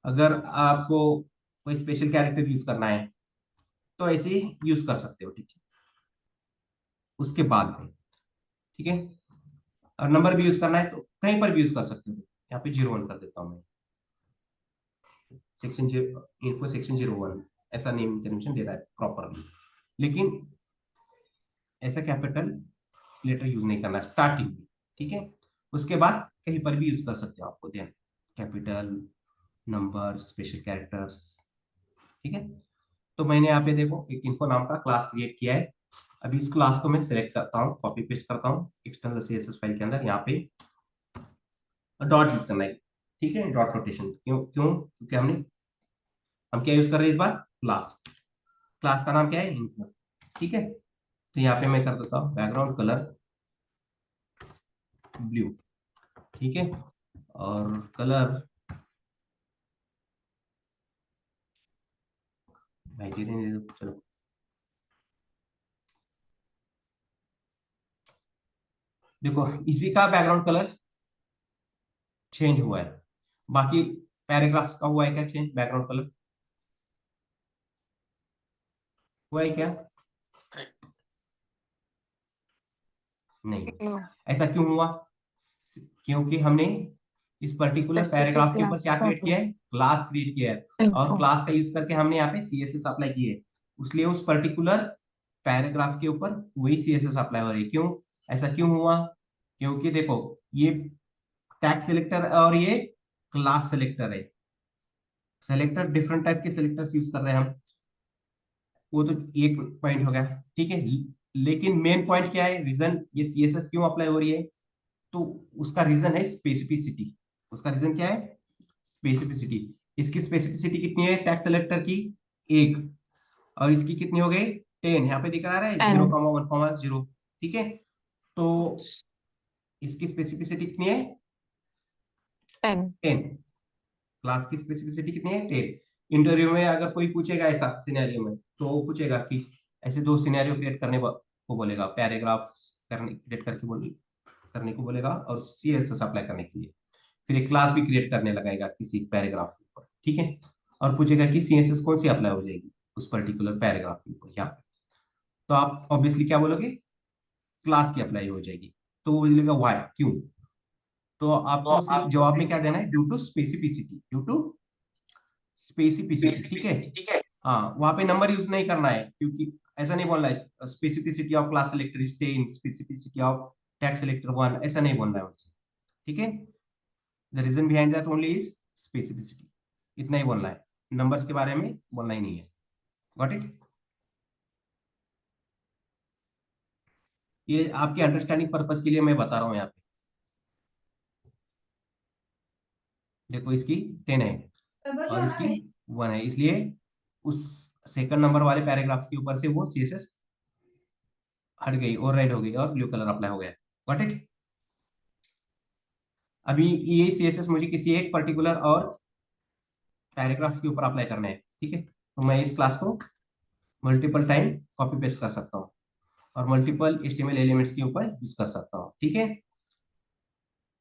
अगर आपको कोई स्पेशल कैरेक्टर यूज करना है तो ऐसे ही यूज कर सकते हो, ठीक है। उसके बाद में, ठीक है, और नंबर भी यूज करना है तो कहीं पर भी यूज कर सकते हो। यहाँ पे 01 कर देता हूँ मैं, सेक्शन इन्फो सेक्शन 01 ऐसा नेम कन्वेंशन दे रहा है प्रॉपरली। लेकिन ऐसा कैपिटल लेटर यूज नहीं करना स्टार्टिंग में, ठीक है। उसके बाद कहीं पर भी यूज कर सकते हो, आपको ध्यान, कैपिटल, नंबर, स्पेशल कैरेक्टर्स, ठीक है। तो मैंने यहाँ पे देखो एक इन्फो नाम का क्लास क्रिएट किया है। अभी इस क्लास को मैं सिलेक्ट करता हूँ, कॉपी पेस्ट करता हूँ एक्सटर्नल CSS फाइल के अंदर। यहाँ पे डॉट यूज करना है, ठीक है, डॉट नोटेशन। क्यों क्यों क्योंकि हम क्या यूज कर रहे हैं इस बार, क्लास। क्लास का नाम क्या है, इन्फो, ठीक है। तो यहाँ पे मैं कर देता हूँ बैकग्राउंड कलर ब्लू, ठीक है, और कलर चलो देखो इसी का बैकग्राउंड कलर चेंज हुआ है। बाकी पैराग्राफ्स का हुआ है क्या चेंज, बैकग्राउंड कलर हुआ है क्या? नहीं। No. ऐसा क्यों हुआ? क्योंकि हमने इस पर्टिकुलर Specific पैराग्राफ के ऊपर class क्या क्रिएट copy. किया है, क्लास क्रिएट किया है। और Info. क्लास का यूज करके हमने यहाँ पे CSS अप्लाई किए, इसलिए उस पर्टिकुलर पैराग्राफ के ऊपर वही CSS अप्लाई हो रही है। क्यों, ऐसा क्यों हुआ? क्योंकि देखो ये टैग सिलेक्टर और ये क्लास सिलेक्टर है। सेलेक्टर डिफरेंट टाइप के सेलेक्टर्स यूज कर रहे हैं हम, वो तो एक पॉइंट हो गया, ठीक है। लेकिन मेन पॉइंट क्या है, रीजन ये CSS क्यों अप्लाई हो रही है, तो उसका रीजन है स्पेसिफिसिटी। उसका रीजन क्या है, स्पेसिफिसिटी। इसकी स्पेसिफिसिटी कितनी है टैग सेलेक्टर की, 1। और इसकी कितनी हो गई, 10। यहाँ पे दिखा रहा है 10. 0,1,0, ठीक है। तो इसकी स्पेसिफिसिटी कितनी है, 10. 10। क्लास की स्पेसिफिसिटी कितनी है, 10। इंटरव्यू में अगर कोई पूछेगा ऐसा सिनेरियो में, तो वो पूछेगा कि ऐसे दो सिनेरियो क्रिएट करने को बोलेगा, पैराग्राफ करने क्रिएट करके करने को बोलेगा और CSS अप्लाई करने के लिए। फिर एक क्लास भी क्रिएट करने लगाएगा किसी पैराग्राफ के ऊपर, ठीक है। और पूछेगा कि CSS कौन सी अप्लाई हो जाएगी उस पर्टिकुलर पैराग्राफ के ऊपर, यहाँ पे। तो आप ऑब्वियसली क्या बोलोगे, क्लास की अप्लाई हो जाएगी। तो वो बोलेगा वाई, क्यों? तो आपको सिर्फ जवाब में क्या देना है, due to specificity, due to specificity, ठीक है। हाँ, वहां पे नंबर यूज नहीं करना है, क्योंकि ऐसा नहीं बोलना है specificity of class selector is 10, specificity of tag selector 1, ऐसा नहीं बोलना है उनसे, ठीक है। The reason behind that only is specificity, इतना ही बोलना है, नंबर्स के बारे में बोलना ही नहीं है, गॉट इट। ये आपके अंडरस्टैंडिंग पर्पस के लिए मैं बता रहा हूँ यहाँ पे। देखो इसकी 10 है और इसकी 1 है, इसलिए उस सेकंड नंबर वाले पैराग्राफ के ऊपर से वो CSS हट गई और रेड हो गई और ब्लू कलर अप्लाई हो गया, गॉट इट। अभी ये CSS मुझे किसी एक पर्टिकुलर और पैराग्राफ के ऊपर अप्लाई करने हैं, ठीक है। तो मैं इस क्लास को मल्टीपल टाइम कॉपी पेस्ट कर सकता हूँ और मल्टीपल HTML एलिमेंट्स के ऊपर यूज कर सकता हूँ, ठीक है।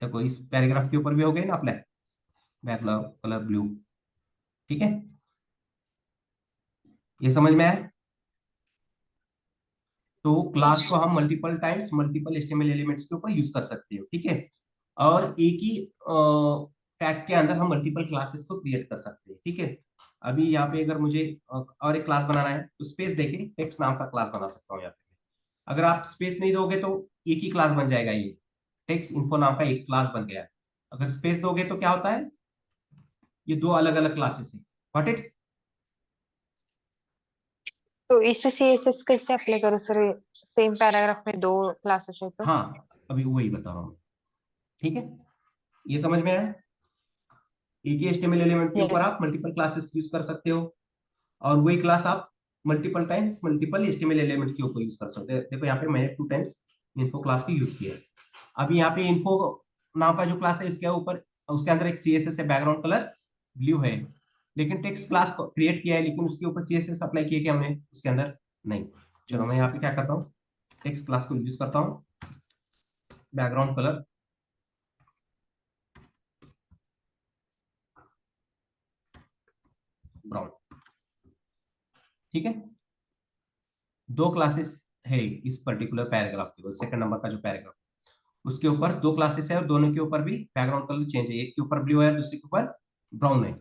देखो इस पैराग्राफ के ऊपर भी हो गए ना अप्लाई, बैकग्राउंड कलर ब्लू, ठीक है। ये समझ में आया? तो क्लास को हम multiple times multiple HTML elements के ऊपर यूज कर सकते हो, ठीक है। और एक ही टैग के अंदर हम मल्टीपल क्लासेस को क्रिएट कर सकते हैं, ठीक है। अभी यहाँ पे अगर मुझे और एक क्लास बनाना है तो स्पेस देके टेक्स्ट नाम का क्लास बना सकता हूँ यहाँ पे। अगर आप स्पेस नहीं दोगे तो एक ही क्लास बन जाएगा, ये टेक्स्ट इन्फो नाम का एक क्लास बन गया। अगर स्पेस दोगे तो क्या होता है, ये दो अलग अलग क्लासेस है। Got it? तो इससे सीएसएस कैसे अप्लाई करो सर? सेम पैराग्राफ में दो क्लासेस है तो? हाँ, अभी वही बता रहा हूँ, ठीक है। ये समझ में आया? एक ही एचटीएमएल एलिमेंट के ऊपर यस। आप मल्टीपल क्लासेस यूज कर सकते हो, और वही क्लास आप multiple times multiple HTML element के ऊपर यूज कर सकते हैं। देखो यहाँ पे मैंने 2 टाइम्स इन्फो क्लास को यूज किया है। अभी यहाँ पे इन्फो नाम का जो क्लास है उसके ऊपर, उसके अंदर एक सीएसएस है, बैकग्राउंड कलर ब्लू है, लेकिन टेक्स्ट क्लास को क्रिएट किया है लेकिन उसके ऊपर सीएसएस अप्लाई किया क्या हमने उसके अंदर? नहीं। चलो मैं यहाँ पे क्या करता हूँ, टेक्स्ट क्लास को यूज करता हूँ, बैकग्राउंड कलर ब्राउन, ठीक है। दो क्लासेस है इस पर्टिकुलर पैराग्राफ के ऊपर, सेकंड नंबर का जो पैराग्राफ, उसके ऊपर दो क्लासेस है और दोनों के ऊपर भी बैकग्राउंड कलर चेंज है। एक के ऊपर ब्लू है और दूसरे के ऊपर ब्राउन है।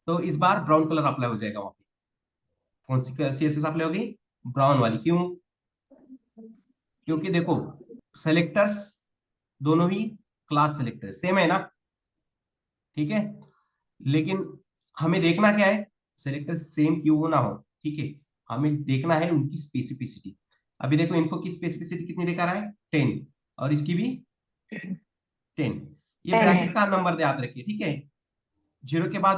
तो इस बार ब्राउन कलर अप्लाई हो जाएगा वहां पे। कौन सी सीएसएस अप्लाई होगी? ब्राउन वाली। क्यों? क्योंकि देखो सेलेक्टर्स दोनों ही क्लास सेलेक्टर सेम है ना, ठीक है। लेकिन हमें देखना क्या है, सेलेक्टर सेम क्यों ना हो, ठीक है। हमें देखना है उनकी स्पेसिफिसिटी। अभी देखो इन्फो की स्पेसिफिसिटी कितनी दिखा रहा है? 10, और इसकी भी 10। ये 10 है। ब्रैकेट का नंबर याद रखिए, ठीक है। 0 के बाद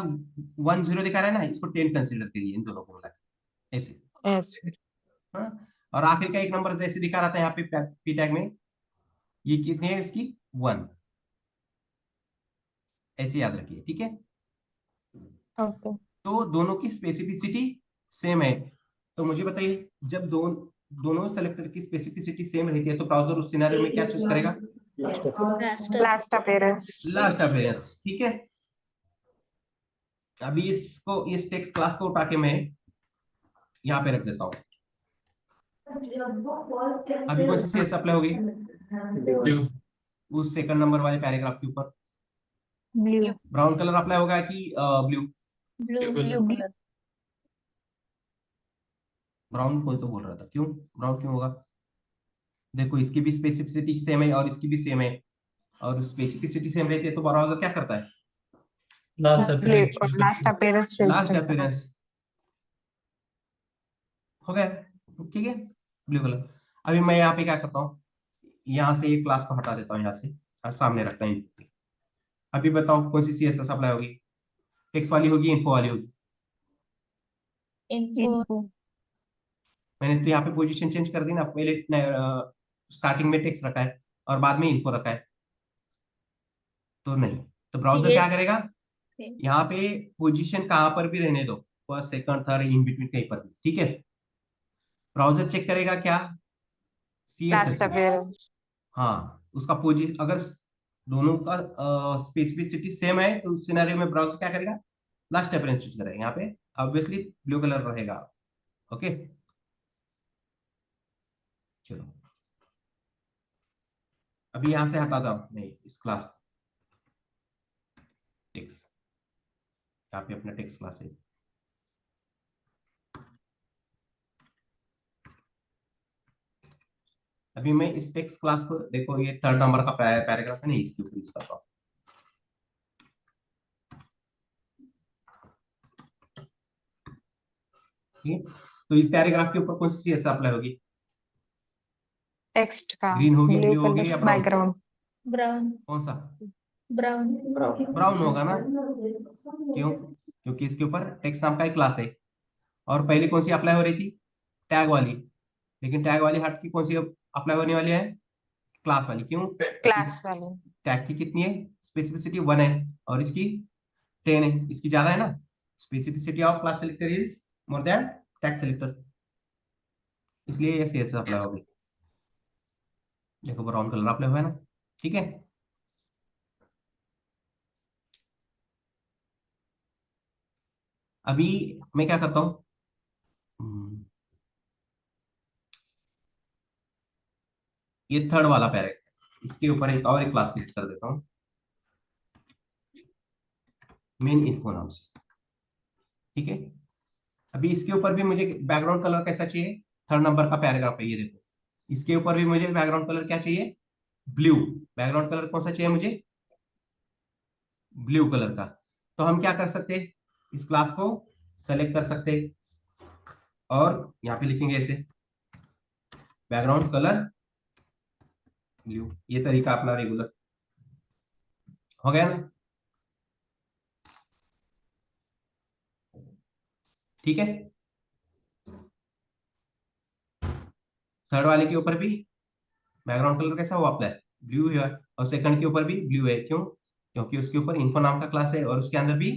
1 0 दिखा रहा है ना, इसको 10 कंसिडर करिए इन दोनों को मिला के, ऐसे। यस। हाँ? और आखिर का एक नंबर जैसे दिखा रहा था यहाँ पे पी टैग में, ये कितनी है इसकी? 1। ऐसे याद रखिए, ठीक है। ओके। तो दोनों की स्पेसिफिसिटी सेम है। तो मुझे बताइए, जब दोनों सेलेक्टर की स्पेसिफिसिटी सेम रहती है तो ब्राउजर उस सिनेरियो में क्या चूज करेगा? Raster. Last appearance. Last appearance, ठीक है। अभी इसको, इस टेक्स्ट क्लास को उठा के मैं यहाँ पे रख देता हूँ। अभी कौन सी सीएस अप्लाई होगी? ब्लू उस सेकंड नंबर वाले पैराग्राफ के ऊपर ब्लू। ब्राउन कलर अप्लाई होगा कि blue? Blue blue blue colour. Brown कोई तो बोल रहा था, क्यों ब्राउन क्यों होगा? देखो इसकी भी स्पेसिफिसिटी सेम है और इसकी भी सेम है, और स्पेसिफिसिटी सेम रहती है तो ब्राउजर क्या करता है? लास्ट ब्लू अपीयरेंस और चूज लास्ट करते अपीयरेंस चूज लास्ट करता है। अपीयरेंस हो गया, ठीक है। Blue colour. अभी मैं यहाँ पे क्या करता हूँ, यहाँ से एक क्लास को हटा देता हूँ यहाँ से, और सामने रखता हूँ इनपुट के। अभी बताओ कौन सी सीएसएस अप्लाई होगी? टेक्स्ट वाली होगी, इन्फो वाली होगी? इन्फो। इनको। मैंने तो यहाँ पे पोजीशन चेंज कर दी ना, पहले स्टार्टिंग में टेक्स्ट रखा है और बाद में इन्फो रखा है, तो नहीं। तो ब्राउजर ये क्या करेगा, same। यहाँ पे पोजीशन कहाँ पर भी रहने दो, first second third in between कहीं पर भी, ठीक है। ब्राउजर चेक करेगा क्या? सीएसएस लास्ट में। अपीयरेंस। हाँ, उसका पोजी अगर दोनों का स्पेसिफिसिटी सेम है तो उस सिनेरियो में ब्राउजर क्या करेगा? लास्ट अपीयरेंस चूज करेगा। यहाँ पे ऑब्वियसली ब्लू कलर रहेगा। ओके, चलो अभी यहाँ से हटा दो नहीं इस क्लास को, टेक्स्ट, यहाँ पे अपना टेक्स्ट क्लास है। अभी मैं इस टेक्स्ट क्लास को, देखो ये थर्ड नंबर का पैराग्राफ है ना, इसके ऊपर यूज करता हूँ। ठीक है? तो इस पैराग्राफ के ऊपर कौन सी सीएस अप्लाई होगी? टेक्स्ट का ग्रीन होगी, ब्लू ब्लू होगी कलर या ब्राउन? बैकग्राउंड। ब्राउन। कौन सा? ब्राउन। ब्राउन होगा ना। क्यों? क्योंकि इसके ऊपर टेक्स्ट नाम का एक क्लास है, और पहले कौन सी अप्लाई हो रही थी? टैग वाली। लेकिन टैग वाली हट के कौन सी अप्लाई होने वाली है? क्लास वाली। क्यों? क्योंकि क्लास वाले। टैग की कितनी है स्पेसिफिसिटी? 1 है, और इसकी 10 है, इसकी ज्यादा है ना। Specificity of class selector is more than tag selector, इसलिए ये सी एस अप्लाई होगी। देखो ब्राउन कलर अप्लाई हुआ है ना, ठीक है। अभी मैं क्या करता हूँ, ये थर्ड वाला पैराग्राफ, इसके ऊपर एक और एक क्लास क्रिएट कर देता हूँ मेन इन्फो नाम से। ठीक है, अभी इसके ऊपर भी मुझे बैकग्राउंड कलर कैसा चाहिए, थर्ड नंबर का पैराग्राफ है ये देखो, इसके ऊपर भी मुझे बैकग्राउंड कलर क्या चाहिए, ब्लू। बैकग्राउंड कलर कौन सा चाहिए मुझे, ब्लू कलर का। तो हम क्या कर सकते हैं, इस क्लास को सेलेक्ट कर सकते हैं और यहाँ पे लिखेंगे ऐसे बैकग्राउंड कलर ब्लू। ये तरीका अपना रेगुलर हो गया ना। ठीक है, थर्ड वाले के ऊपर भी बैकग्राउंड कलर कैसा हुआ अप्लाई, ब्लू है, और सेकंड के ऊपर भी ब्लू है। क्यों, क्योंकि उसके ऊपर इन्फो नाम का क्लास है और उसके अंदर भी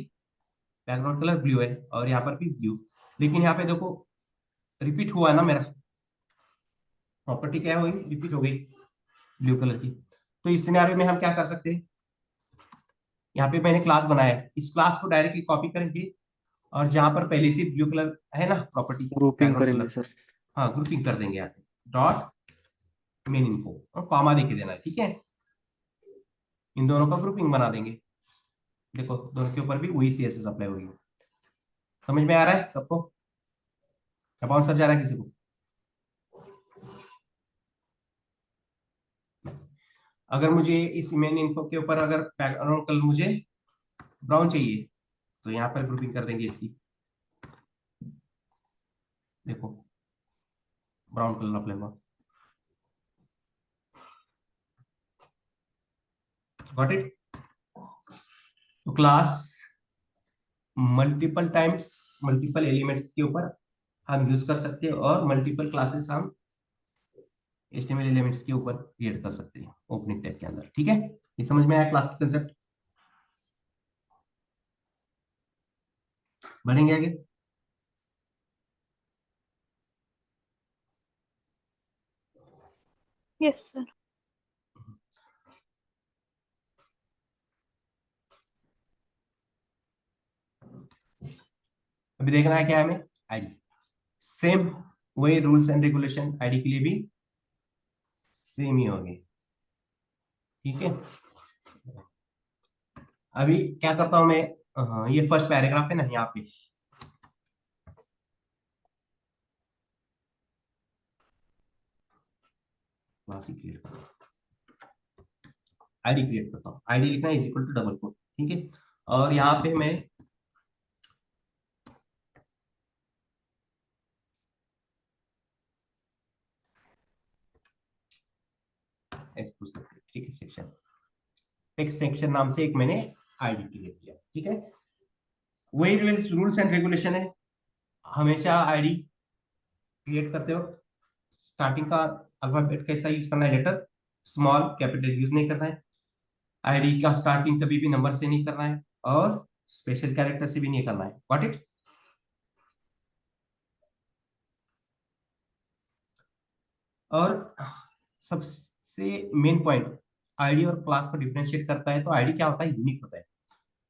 बैकग्राउंड कलर ब्लू है और यहाँ पर भी ब्लू। लेकिन यहाँ पे देखो रिपीट हुआ है ना, मेरा प्रॉपर्टी क्या हुई, रिपीट हो गई ब्लू कलर की। तो इस सिनेरियो में हम क्या कर सकते हैं, यहाँ पे मैंने क्लास बनाया है, इस क्लास को डायरेक्टली कॉपी करेंगे और जहां पर पहले से ब्लू कलर है ना प्रॉपर्टी ग्रुपिंग बैकग्राउंड करेंगे कलर, सर। हाँ ग्रुपिंग कर देंगे यहाँ पे डॉट मेन इन्फो और कॉमा देके देना है। ठीक है, इन दोनों का ग्रुपिंग बना देंगे। देखो दोनों के ऊपर भी वही सीएसएस अप्लाई होगी। समझ में आ रहा है सबको, अब आंसर जा रहा है किसी को। अगर मुझे इस मेन इन्फो के ऊपर अगर बैकग्राउंड कलर मुझे ब्राउन चाहिए तो यहाँ पर ग्रुपिंग कर देंगे इसकी, देखो ब्राउन कलर अप्लाई हुआ। Got it. तो class multiple times multiple elements के ऊपर हम यूज कर सकते हैं और मल्टीपल क्लासेस हम एचटीएमएल एलिमेंट्स के ऊपर क्रिएट कर सकते हैं ओपनिंग टैब के अंदर। ठीक है, ये समझ में आया क्लास का कंसेप्ट। बढ़ेंगे आगे। Yes sir. अभी देखना है क्या है हमें, आईडी। सेम वही रूल्स एंड रेगुलेशन आईडी के लिए भी सेम ही होंगे। ठीक है, अभी क्या करता हूं मैं, ये फर्स्ट पैराग्राफ है ना यहाँ पे, क्रिएट आईडी क्रिएट करता हूँ। आईडी लिखना is equal to double quote. ठीक है, और यहाँ पे मैं ठीक है सेक्शन, टेक्स्ट सेक्शन नाम से एक मैंने आईडी क्रिएट किया। ठीक है, वही रूल्स एंड रेगुलेशन है, हमेशा आईडी क्रिएट करते हो स्टार्टिंग का अल्फाबेट कैसा यूज करना है, लेटर स्मॉल कैपिटल यूज नहीं करना है। आईडी का स्टार्टिंग कभी भी नंबर से नहीं करना है और स्पेशल कैरेक्टर से भी नहीं करना है। Got it. और सबसे मेन पॉइंट, आईडी और क्लास को डिफरेंशिएट करता है। तो आईडी क्या होता है, यूनिक होता है।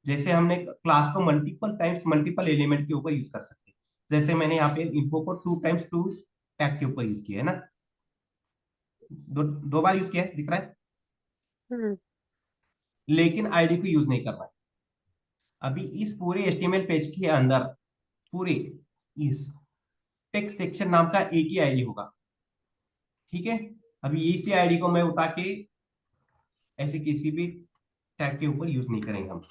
जैसे हमने क्लास को मल्टीपल टाइम्स मल्टीपल एलिमेंट के ऊपर यूज कर सकते हैं, जैसे मैंने यहाँ पे इन्फो को 2 टाइम्स 2 टैग के ऊपर यूज किया है ना, दो बार यूज किया है दिख रहा है, हम्म, लेकिन आईडी को यूज नहीं करना है। अभी इस पूरे एचटीएमएल पेज के अंदर पूरे इस टेक्स्ट सेक्शन नाम का एक ही आईडी होगा। ठीक है, अभी इसी आईडी को मैं उठा के ऐसे किसी भी टैग के ऊपर यूज नहीं करेंगे हम।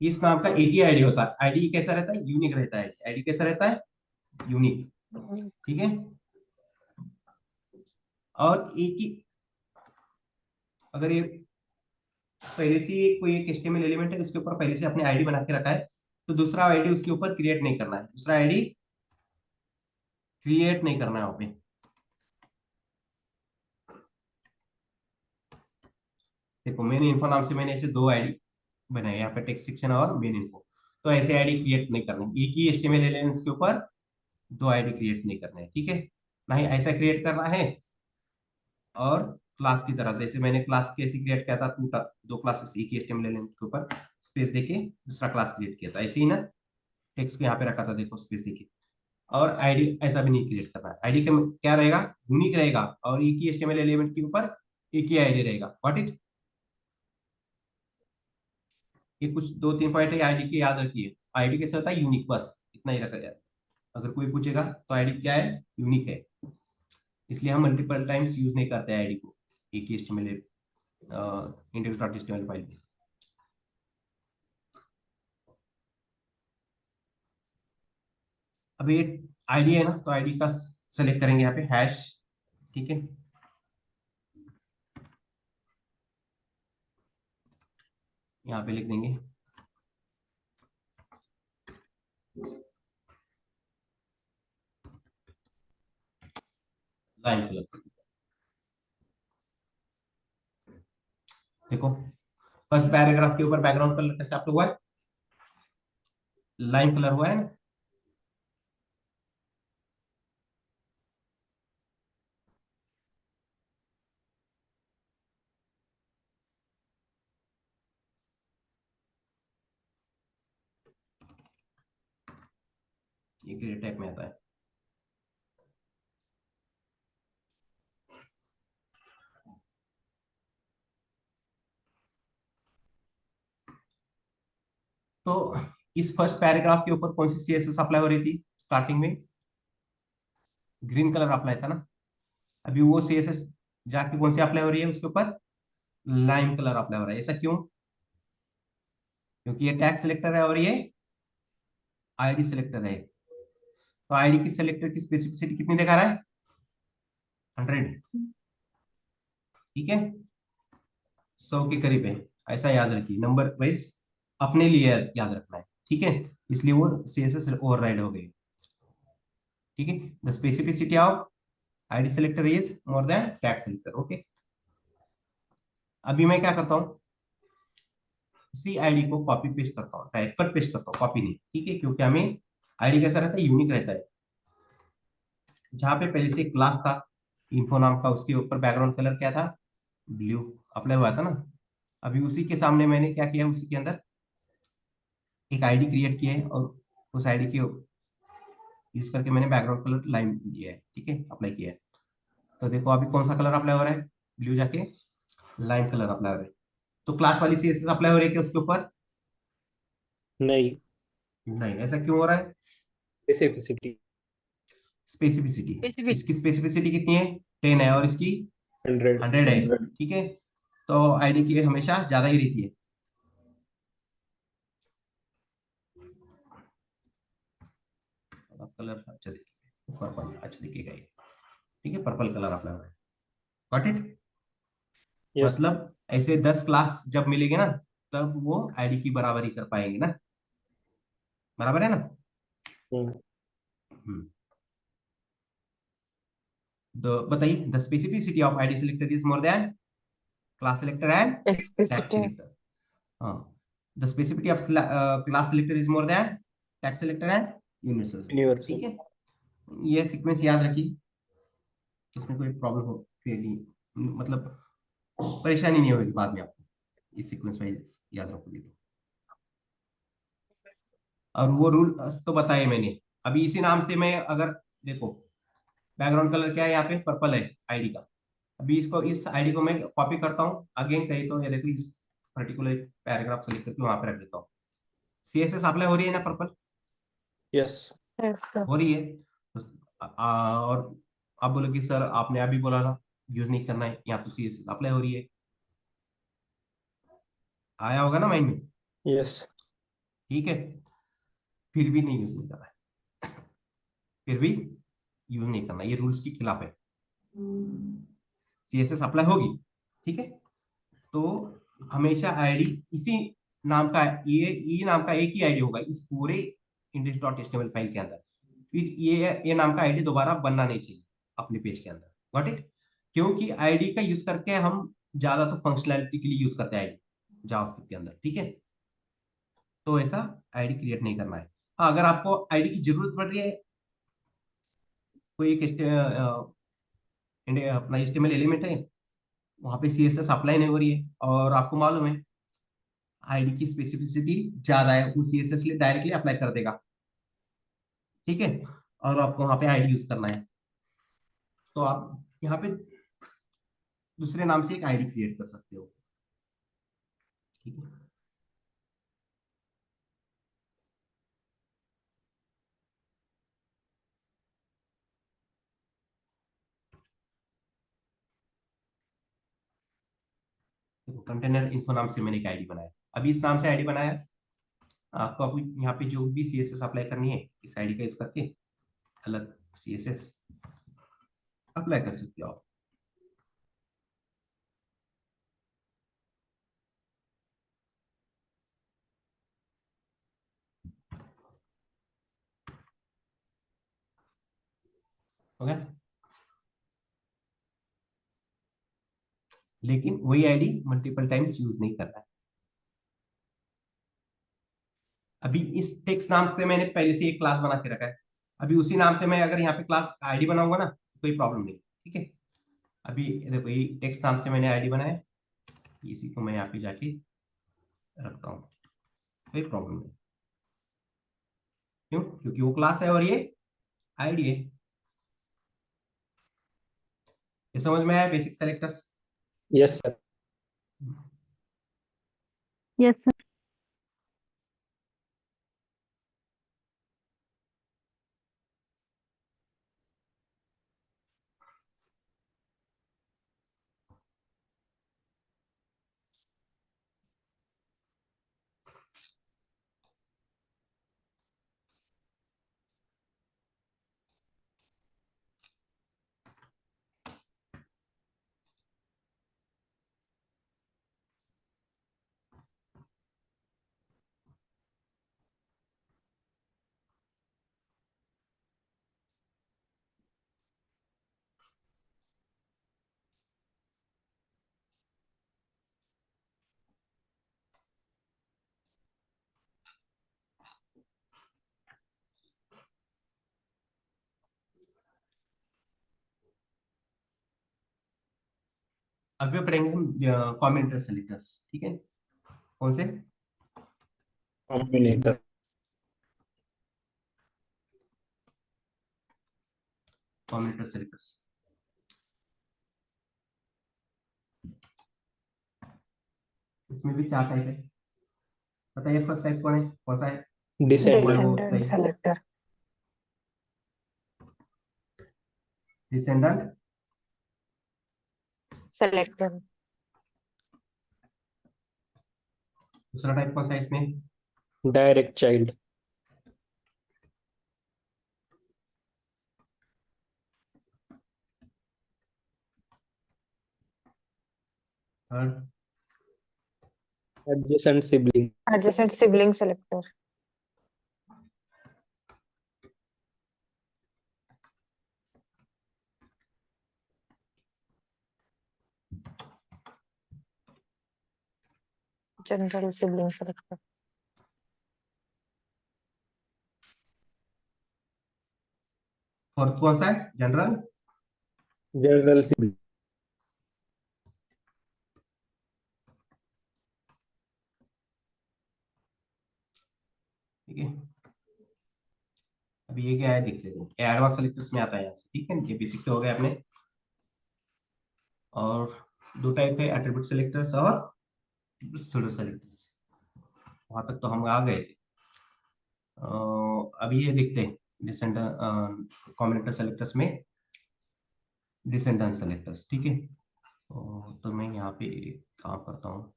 इस नाम का एक ही आईडी होता है। आईडी कैसा रहता है, यूनिक रहता है। आईडी कैसा रहता है, यूनिक। ठीक है, और एक ही, अगर ये पहले से कोई एक एचटीएमएल एलिमेंट है उसके ऊपर पहले से अपने आईडी बना के रखा है, तो दूसरा आईडी उसके ऊपर क्रिएट नहीं करना है, दूसरा आईडी क्रिएट नहीं करना है वहां पे। देखो मेन इन्फो नाम से मैंने ऐसे 2 आईडी बनाए, यहाँ पे टेक्स्ट सेक्शन और मेन इन्फो। तो ऐसे आईडी क्रिएट नहीं करना है, एक ही एचटीएमएल एलिमेंट्स के ऊपर 2 आईडी क्रिएट नहीं करना है। ठीक है, ना ही ऐसा क्रिएट करना है। और क्लास की तरह जैसे मैंने क्लास कैसे क्रिएट किया था, 2 क्लासेस एक ही एचटीएमएल एलिमेंट के ऊपर स्पेस देके दूसरा क्लास क्रिएट किया था, ऐसे ही ना टेक्स्ट को यहाँ पे रखा था, देखो स्पेस देके। और आईडी ऐसा भी नहीं क्रिएट करना है। आईडी का क्या रहेगा, यूनिक रहेगा, और एक ही HTML एलिमेंट के ऊपर एक ही आईडी रहेगा। व्हाट इट, ये कुछ 2-3 पॉइंट है आईडी के, याद रखिए। आईडी कैसे होता है, यूनिक, बस इतना ही रखा जाए। अगर कोई पूछेगा तो आईडी क्या है, यूनिक है। इसलिए हम मल्टीपल टाइम्स यूज नहीं करते आईडी को एक ही HTML index.html फाइल में। अब ये आईडी है ना, तो आईडी का सेलेक्ट करेंगे यहाँ पे हैश, ठीक है। यहाँ पे लिख देंगे लाइन कलर। देखो फर्स्ट पैराग्राफ के ऊपर बैकग्राउंड कलर कैसे आपका हुआ है, लाइन कलर हुआ है ना। ये ग्रे टाइप में आता है। तो इस फर्स्ट पैराग्राफ के ऊपर कौन सी CSS अप्लाई हो रही थी, स्टार्टिंग में ग्रीन कलर अप्लाई था ना। अभी वो CSS जाके कौन सी अप्लाई हो रही है, उसके ऊपर लाइम कलर अप्लाई हो रहा है। ऐसा क्यों, क्योंकि ये टैग सिलेक्टर है और ये आईडी सिलेक्टर है। तो आईडी की सिलेक्टर की स्पेसिफिसिटी कितनी दिखा रहा है, 100, ठीक है, 100 के करीब है। ऐसा याद रखिए, नंबर वाइज अपने लिए याद रखना है, ठीक है। इसलिए वो CSS ओवरराइड हो गई, ठीक है। The specificity of ID selector is more than tag selector, okay. अभी मैं क्या करता हूँ, इसी आईडी को कॉपी पेस्ट करता हूँ, टाइप कट पेस्ट करता हूँ, कॉपी नहीं, ठीक है। क्योंकि हमें आईडी कैसा रहता है, यूनिक रहता है। जहां पे पहले से क्लास था इन्फो नाम का, उसके ऊपर बैकग्राउंड कलर क्या था, ब्लू अप्लाई हुआ था ना। अभी उसी के सामने मैंने क्या किया, उसी के अंदर एक आईडी क्रिएट किया है, और उस आईडी के यूज करके मैंने बैकग्राउंड कलर लाइन दिया है, ठीक है, अप्लाई किया है। तो देखो अभी कौन सा कलर अप्लाई हो रहा है, ब्लू जाके लाइन कलर अप्लाई हो रहा है। तो क्लास वाली CSS अप्लाई हो रही है क्या उसके ऊपर, नहीं, नहीं। ऐसा क्यों हो रहा है, स्पेसिफिसिटी स्पेसिफिसिटी, Specific. इसकी स्पेसिफिसिटी कितनी है, 10 है, और इसकी 100 100 है, ठीक है। तो आईडी की हमेशा ज्यादा ही रहती है। कलर अच्छा दिखेगा, पर्पल अच्छा दिखेगा ये, ठीक है, पर्पल कलर अप्लाई हो रहा है। गॉट इट, यस मतलब ऐसे 10 क्लास जब मिलेंगे ना, तब वो आईडी की बराबरी कर पाएंगे ना, बराबर है ना। हम्म। तो बताइए, the specificity of ID selector is more than class selector and tag Specific. Selector. हाँ, the specificity of class selector is more than tag selector and universal, universal ठीक है। ये सीक्वेंस याद रखिए, इसमें कोई प्रॉब्लम हो क्रिएटली, मतलब परेशानी नहीं होगी बाद में आपको, इस सीक्वेंस वाइज याद रखोगे तो। और वो रूल तो बताए मैंने। अभी इसी नाम से मैं अगर देखो, बैकग्राउंड कलर क्या है यहाँ पे, पर्पल है आईडी का। अभी इसको, इस आईडी को मैं कॉपी करता हूँ अगेन कहीं, तो ये देखो इस पर्टिकुलर पैराग्राफ सेलेक्ट करके वहां पे रख देता हूँ। CSS अप्लाई हो रही है ना, पर्पल यस Yes, sir. हो रही है। तो, और आप बोलोगे सर आपने अभी बोला ना यूज नहीं करना है, यहाँ तो CSS अप्लाई हो रही है, आया होगा ना माइंड में, यस ठीक है। फिर भी नहीं यूज नहीं करना है, फिर भी यूज नहीं करना, ये रूल्स के खिलाफ है। CSS अप्लाई होगी, ठीक है। तो हमेशा आईडी इसी नाम का, ये नाम का एक ही आईडी होगा इस पूरे index.html फाइल के अंदर। फिर ये नाम का आईडी दोबारा बनना नहीं चाहिए अपने पेज के अंदर, गॉट इट। क्योंकि आईडी का यूज करके हम ज्यादा तो फंक्शनैलिटी के लिए यूज करते हैं आईडी जावास्क्रिप्ट के अंदर, ठीक है। तो ऐसा आईडी क्रिएट नहीं करना है। हाँ, अगर आपको आईडी की जरूरत पड़ रही है, कोई एक अपना HTML एलिमेंट है, वहां पे CSS अप्लाई नहीं हो रही है, और आपको मालूम है आईडी की स्पेसिफिसिटी ज्यादा है, वो CSS डायरेक्टली अप्लाई कर देगा, ठीक है। और आपको वहां पे आईडी यूज करना है, तो आप यहाँ पे दूसरे नाम से एक आईडी क्रिएट कर सकते हो। ठीक है, कंटेनर इन्फो नाम से मैंने एक आईडी बनाया, अभी इस नाम से आईडी बनाया। आपको अभी यहाँ पे जो भी CSS अप्लाई करनी है इस आईडी का यूज करके अलग CSS अप्लाई कर सकते हो आप। हो गया, लेकिन वही आईडी मल्टीपल टाइम्स यूज नहीं करना है। अभी इस टेक्स्ट नाम से मैंने पहले से एक क्लास बना के रखा है, अभी उसी नाम से मैं अगर यहाँ पे क्लास आईडी बनाऊंगा ना तो कोई प्रॉब्लम नहीं। ठीक है, अभी देखो ये टेक्स्ट नाम से मैंने आईडी बनाया, इसी को मैं यहाँ पे जाके रखता हूँ, कोई प्रॉब्लम नहीं। क्यों? क्योंकि वो क्लास है और ये आईडी है। ये समझ में आया basic selectors? Yes, sir. Yes, sir. अभी पढ़ेंगे हम कॉम्बिनेटर सेलेक्टर्स। ठीक है, कौन से? Combinator. Combinator selectors. इसमें भी 4 टाइप है, बताइए फर्स्ट टाइप कौन है, कौन सा है? Descendant. Descendant selector. Descendant selector. दूसरा टाइप कौन सा है इसमें? Direct child. Third? Adjacent sibling. Adjacent sibling selector. General sibling selector. Fourth कौन सा है? जनरल? General sibling. ठीक है, अभी ये क्या है देख लेते हैं, एडवांस सेलेक्टर्स में आता है यहाँ से। ठीक है, ये बेसिक तो हो गया अपने। और 2 टाइप है, एट्रीब्यूट सेलेक्टर्स और सूडो सेलेक्टर्स। वहां तक तो हम आ गए थे। अभी ये देखते हैं डिसेंडेंट कॉम्बिनेटर सेलेक्टर्स में डिसेंडेंट सेलेक्टर्स। ठीक है, तो मैं यहाँ पे एक काम करता हूँ,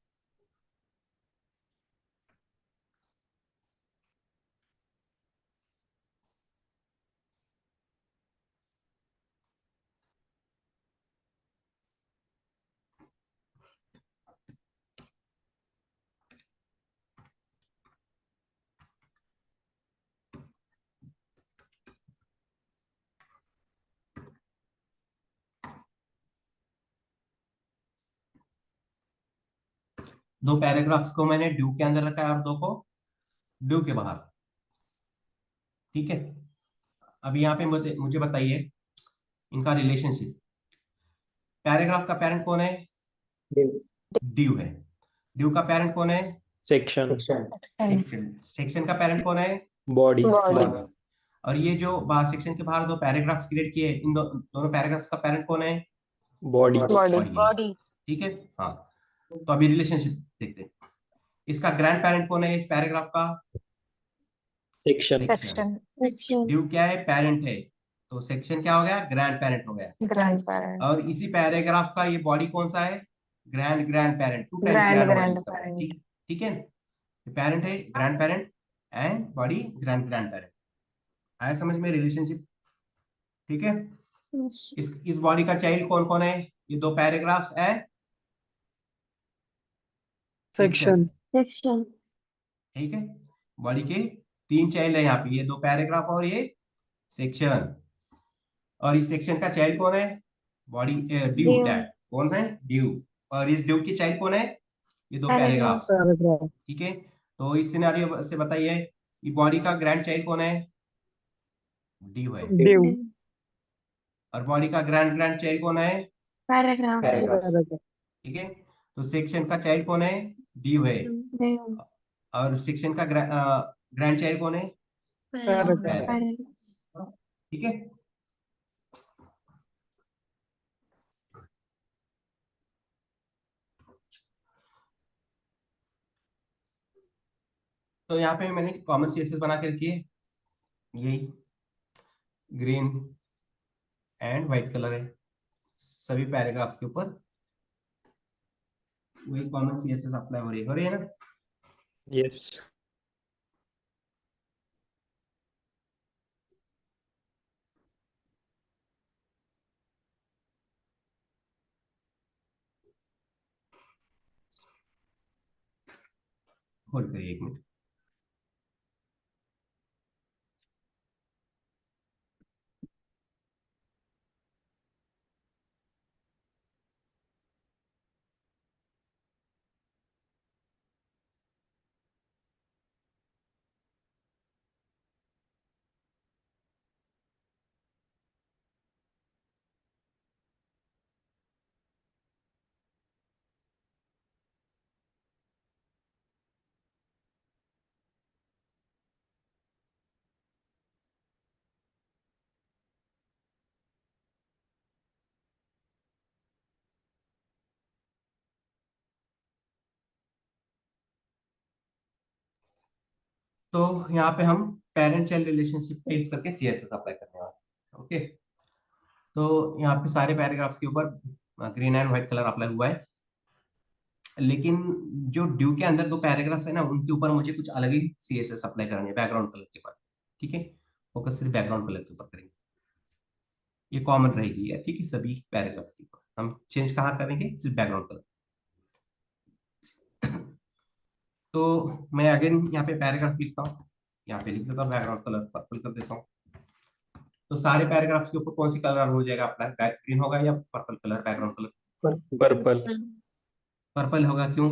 दो पैराग्राफ्स को मैंने ड्यू के अंदर रखा है और 2 को ड्यू के बाहर। ठीक है, अभी यहाँ पे मुझे बताइए इनका रिलेशनशिप। पैराग्राफ का पेरेंट कौन है? ड्यू है। ड्यू का पेरेंट कौन है? Section. सेक्शन। सेक्शन का पेरेंट कौन है? Body. बॉडी। बॉडी। और ये जो सेक्शन के बाहर दो पैराग्राफ्स क्रिएट किए, इन दोनों पैराग्राफ्स का पेरेंट कौन है? बॉडी बॉडी बॉडी है। ठीक है, हाँ। तो अभी रिलेशनशिप देखते हैं। इसका ग्रैंड पेरेंट कौन है इस पैराग्राफ का? Section section. सेक्शन ड्यू क्या है? पेरेंट है, तो सेक्शन क्या हो गया? ग्रैंड पेरेंट हो गया। ग्रैंड पेरेंट और इसी पैराग्राफ का ये बॉडी कौन सा है? Grand grand parent, two times grand grand word grand use कर रहे हैं। पेरेंट ठीक, ठीक है। पेरेंट है grand parent and body grand grand parent. आया समझ में रिलेशनशिप? ठीक है। इस बॉडी का चाइल्ड कौन कौन है? ये दो पैराग्राफ्स एंड सेक्शन। सेक्शन ठीक है, बॉडी के तीन चाइल्ड है यहाँ पे, ये दो पैराग्राफ और ये सेक्शन। और इस सेक्शन का चाइल्ड कौन है? बॉडी ड्यू ड्यू टैग कौन है? ड्यू। और इस ड्यू की चाइल्ड कौन है? ये दो पैराग्राफ पैराग्राफ्स। ठीक है, तो इस सिनेरियो से बताइए ये बॉडी का ग्रैंड चाइल्ड कौन है? ड्यू है। ड्यू और बॉडी का ग्रैंड ग्रैंड चाइल्ड कौन है? Paragraph paragraph. ठीक है, तो सेक्शन का चाइल्ड कौन है? ड्यू है। ड्यू और सेक्शन का ग्रैंड चाइल्ड कौन है? पैराग्राफ। ठीक है। तो यहाँ पे मैंने कॉमन सीएसएस बना के रखी है, यही ग्रीन एंड व्हाइट कलर है सभी पैराग्राफ्स के ऊपर। वही कॉमन सीएसएस अप्लाई हो रही है ना? यस होल्ड करिए एक मिनट। तो यहाँ पे हम पेरेंट चाइल्ड रिलेशनशिप का यूज करके सीएसएस अप्लाई करने वाले हैं। ओके, तो यहाँ पे सारे पैराग्राफ्स के ऊपर green and white colour apply हुआ है, लेकिन जो ड्यू के अंदर दो पैराग्राफ्स है ना, उनके ऊपर मुझे कुछ अलग ही सीएसएस अप्लाई करनी है बैकग्राउंड कलर के ऊपर। ठीक है, फोकस सिर्फ बैकग्राउंड कलर के ऊपर करेंगे, ये कॉमन रहेगी है। ठीक है, सभी पैराग्राफ्स के ऊपर हम चेंज कहाँ करेंगे? सिर्फ बैकग्राउंड कलर। तो मैं अगेन यहाँ पे पैराग्राफ लिखता हूँ, यहाँ पे लिख देता हूँ बैकग्राउंड कलर पर्पल कर देता हूँ। तो सारे पैराग्राफ्स के ऊपर कौन सी कलर हो जाएगा अप्लाई? बैक ग्रीन होगा या purple colour? Background colour purple purple होगा। क्यों?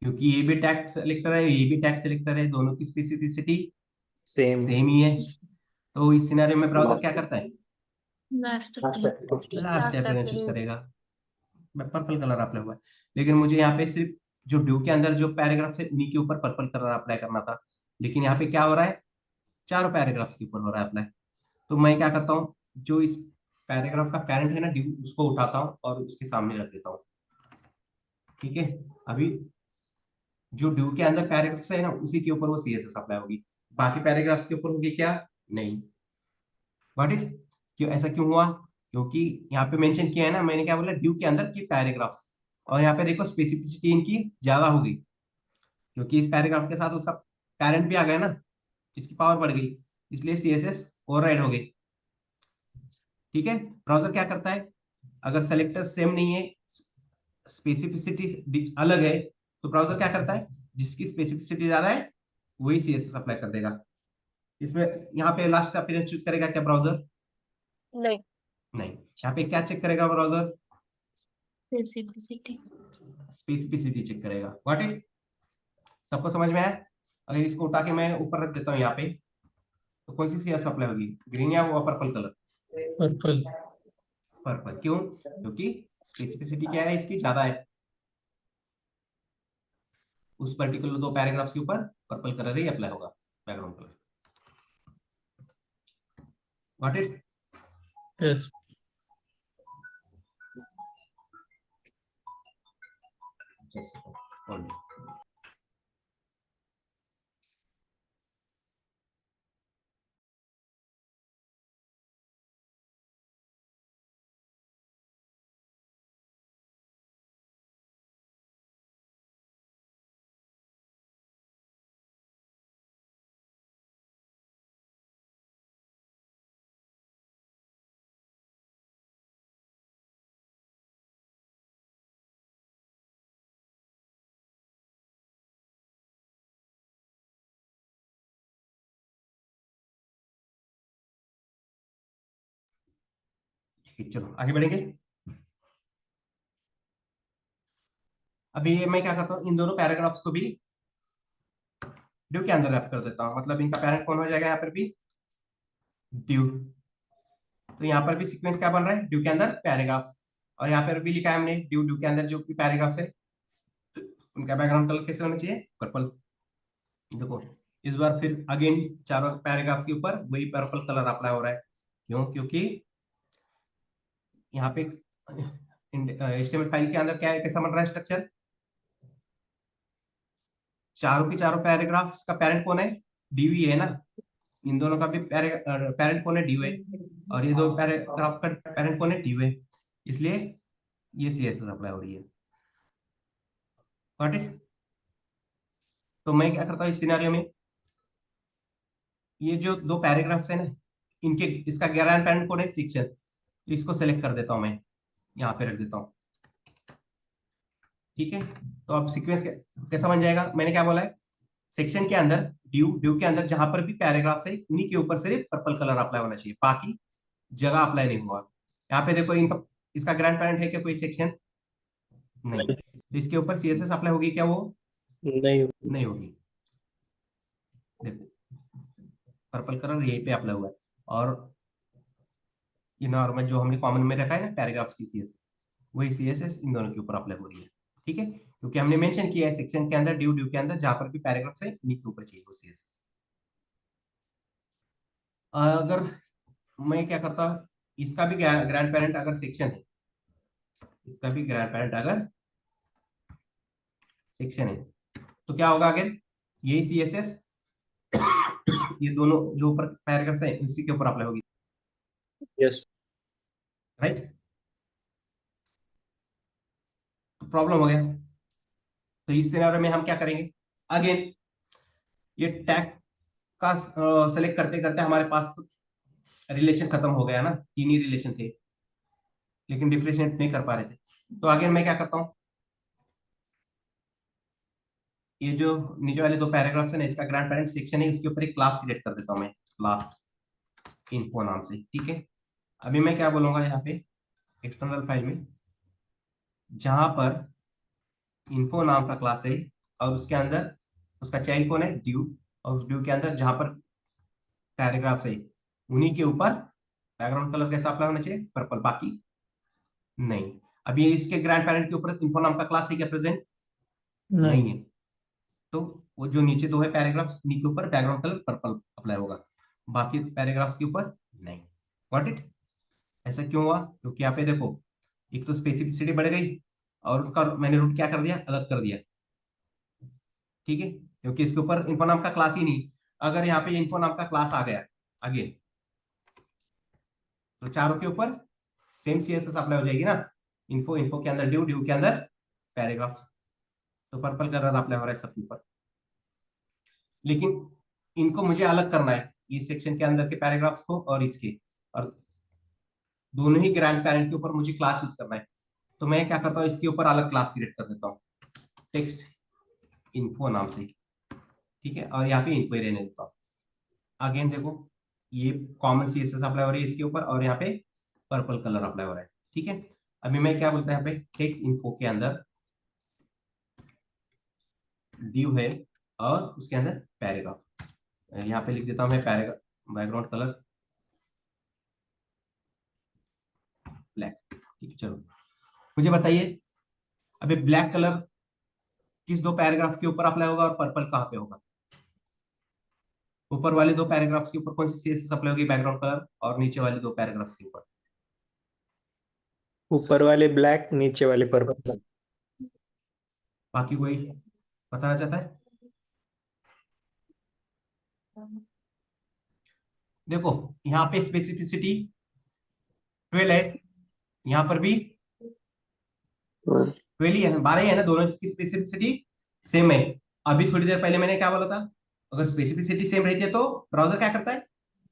क्योंकि ये भी टैग सेलेक्टर है, ये भी टैग सेलेक्टर है, दोनों की स्पेसिफिसिटी सेम सेम ही है। तो इस सिनेरियो में ब्राउजर क्या करता है? लास्ट लास्ट अपियरेंस चूज करेगा। पर्पल कलर अप्लाई हुआ है, लेकिन मुझे यहाँ पे सिर्फ जो ड्यू के अंदर जो पैराग्राफ है उन्हीं के ऊपर पर्पल कलर अप्लाई करना था, लेकिन यहाँ पे क्या हो रहा है? चारों पैराग्राफ्स के ऊपर हो रहा है अप्लाई। तो मैं क्या करता हूँ, जो इस पैराग्राफ का पेरेंट है ना ड्यू, उसको उठाता हूँ और उसके सामने रख देता हूँ। ठीक है, अभी जो ड्यू के अंदर पैराग्राफ्स है ना उसी के ऊपर वो सीएसएस अप्लाई होगी, बाकी पैराग्राफ्स के ऊपर होगी क्या? नहीं। What it? क्यों ऐसा क्यों हुआ? क्योंकि यहाँ पे मेंशन किया है ना, मैंने क्या बोला? ड्यू के अंदर की पैराग्राफ्स। और यहाँ पे देखो स्पेसिफिसिटी इनकी ज्यादा हो गई, क्योंकि इस पैराग्राफ के साथ उसका पेरेंट भी आ गया ना, इसकी पावर बढ़ गई, इसलिए सीएसएस ओवरराइड हो गई। ठीक है, ब्राउजर क्या करता है? अगर सेलेक्टर सेम नहीं है, स्पेसिफिसिटी अलग है, तो ब्राउजर क्या करता है? जिसकी स्पेसिफिसिटी ज्यादा है वही सीएसएस अप्लाई कर देगा। इसमें यहाँ पे लास्ट अपीयरेंस चूज करेगा क्या ब्राउजर? नहीं नहीं। यहाँ पे क्या चेक करेगा ब्राउजर? स्पेसिफिसिटी स्पेसिफिसिटी चेक करेगा। What it? सबको समझ में आया? अगर इसको उठा के मैं ऊपर रख देता हूँ यहाँ पे, तो कौन सी सीएसएस अप्लाई होगी? ग्रीन या वो पर्पल कलर? Purple purple. क्यों? क्योंकि स्पेसिफिसिटी क्या है इसकी? ज्यादा है, उस पर्टिकुलर दो पैराग्राफ्स के ऊपर पर्पल कलर ही अप्लाई होगा। Background colour. Got it? Yes. Just a second. Hold it. ठीक, चलो आगे बढ़ेंगे। अभी मैं क्या करता हूँ, इन दोनों पैराग्राफ्स को भी ड्यू के अंदर रैप कर देता हूँ। मतलब इनका पैरेंट कौन हो जाएगा यहाँ पर भी? ड्यू। तो यहाँ पर भी सीक्वेंस क्या बन रहा है? ड्यू के अंदर पैराग्राफ्स। और यहाँ पर भी लिखा है हमने ड्यू, ड्यू के अंदर जो भी पैराग्राफ्स है उनका बैकग्राउंड कलर कैसे होना चाहिए? पर्पल। देखो इस बार फिर अगेन चारों पैराग्राफ्स के ऊपर वही पर्पल कलर अप्लाई हो रहा है। क्यों? क्योंकि यहाँ पे HTML फाइल के अंदर क्या है, कैसा बन रहा है स्ट्रक्चर? चारों के चारों पैराग्राफ्स का पेरेंट कौन है? ड्यू ही है ना। इन दोनों का भी पेरेंट कौन है? ड्यू है। और ये दो पैराग्राफ का पेरेंट कौन है? ड्यू है। इसलिए ये CSS अप्लाई हो रही है। Got it? तो मैं क्या करता हूँ इस सिनेरियो में, ये जो दो पैराग्राफ्स है ना, इनके इसका ग्रेड पेरेंट कौन है? सेक्शन। तो इसको सेलेक्ट कर देता हूँ मैं, यहाँ पे रख देता हूँ। ठीक है, तो अब सीक्वेंस कैसा बन जाएगा? मैंने क्या बोला है, सेक्शन के अंदर ड्यू, ड्यू के अंदर जहां पर भी पैराग्राफ है उन्हीं के ऊपर सिर्फ पर्पल कलर अप्लाई होना चाहिए, बाकी जगह अप्लाई नहीं हुआ। यहाँ पे देखो इनका, इसका ग्रैंड पेरेंट है क्या कोई सेक्शन? नहीं। तो इसके ऊपर CSS अप्लाई होगी क्या? वो नहीं। नहीं होगी। देखो पर्पल कलर यहीं पे अप्लाई हुआ है। और ये नॉर्मल जो हमने कॉमन में रखा है ना पैराग्राफ्स की CSS, वही CSS इन दोनों के ऊपर अप्लाई हो रही है। ठीक है, क्योंकि हमने मेंशन किया है सेक्शन के अंदर ड्यू, ड्यू के अंदर जहां पर भी पैराग्राफ्स है उन्हीं के ऊपर चाहिए वो CSS। अगर मैं क्या करता, इसका भी ग्रैंड पेरेंट अगर सेक्शन है, इसका भी ग्रैंड पेरेंट अगर सेक्शन है, तो क्या होगा? अगर यही CSS ये दोनों जो ऊपर पैराग्राफ है उसी के ऊपर अप्लाई होगी। यस। राइट? तो प्रॉब्लम हो गया। तो इस सिनेरियो में हम क्या करेंगे? अगेन ये टैग का सेलेक्ट करते करते हमारे पास तो रिलेशन खत्म हो गया ना, तीन ही रिलेशन थे लेकिन डिफरेंशिएट नहीं कर पा रहे थे। तो अगेन मैं क्या करता हूँ, ये जो नीचे वाले दो पैराग्राफ्स है ना, इसका ग्रैंड पेरेंट सेक्शन है, उसके ऊपर एक क्लास क्रिएट कर देता हूँ मैं, क्लास इन्फो नाम से। ठीक है, अभी मैं क्या बोलूंगा यहाँ पे एक्सटर्नल फाइल में, जहां पर इन्फो नाम का क्लास है और उसके अंदर उसका चाइल्ड कौन है? ड्यू। और उस ड्यू के अंदर जहां पर पैराग्राफ है उन्हीं के ऊपर बैकग्राउंड कलर कैसा अप्लाई होना चाहिए? पर्पल, बाकी नहीं। अभी इसके ग्रैंड पेरेंट के ऊपर इन्फो नाम का क्लास है क्या प्रेजेंट? नहीं. नहीं है। तो वो जो नीचे दो है पैराग्राफ्स उन्हीं के ऊपर बैकग्राउंड कलर पर्पल अप्लाई होगा, बाकी पैराग्राफ्स के ऊपर नहीं। Got it? ऐसा क्यों हुआ? क्योंकि यहाँ पे देखो एक तो स्पेसिफिसिटी बढ़ गई और उनका मैंने रूट क्या कर दिया? अलग कर दिया। ठीक है, क्योंकि इसके ऊपर इन्फो नाम का क्लास ही नहीं। अगर यहाँ पे इन्फो नाम का क्लास आ गया अगेन, तो चारों के ऊपर सेम CSS अप्लाई हो जाएगी ना। इन्फो, इन्फो के अंदर ड्यू, ड्यू के अंदर पैराग्राफ, तो पर्पल कलर अप्लाई हो रहा है सबके ऊपर। लेकिन इनको मुझे अलग करना है, इस सेक्शन के अंदर के पैराग्राफ्स को और इसके, और दोनों ही ग्रैंड पेरेंट के ऊपर मुझे क्लास यूज करना है। तो मैं क्या करता हूँ, इसके ऊपर अलग क्लास क्रिएट कर देता हूँ टेक्स्ट इन्फो नाम से। ठीक है, और यहाँ पे इन्फो ही रहने देता हूँ। अगेन देखो ये कॉमन CSS अप्लाई हो रही है इसके ऊपर और यहाँ पे पर्पल कलर अप्लाई हो रहा है। ठीक है, अभी मैं क्या बोलता है यहाँ पे टेक्स्ट इन्फो के अंदर ड्यू है और उसके अंदर पैराग्राफ, यहाँ पे लिख देता हूँ मैं पैराग्राफ, बैकग्राउंड कलर ब्लैक। ठीक है, चलो मुझे बताइए अभी ब्लैक कलर किस दो पैराग्राफ के ऊपर अप्लाई होगा और पर्पल कहाँ पे होगा? ऊपर वाले दो पैराग्राफ्स के ऊपर कौन सी सीएसएस अप्लाई होगी बैकग्राउंड कलर, और नीचे वाले दो पैराग्राफ्स के ऊपर? ऊपर वाले ब्लैक, नीचे वाले पर्पल। बाकी कोई बताना चाहता है? देखो यहाँ पे स्पेसिफिसिटी 12 है, यहाँ पर भी 12 ही है ना, 12 ही है ना, दोनों की स्पेसिफिसिटी सेम है। अभी थोड़ी देर पहले मैंने क्या बोला था, अगर स्पेसिफिसिटी सेम रहती है तो ब्राउजर क्या करता है,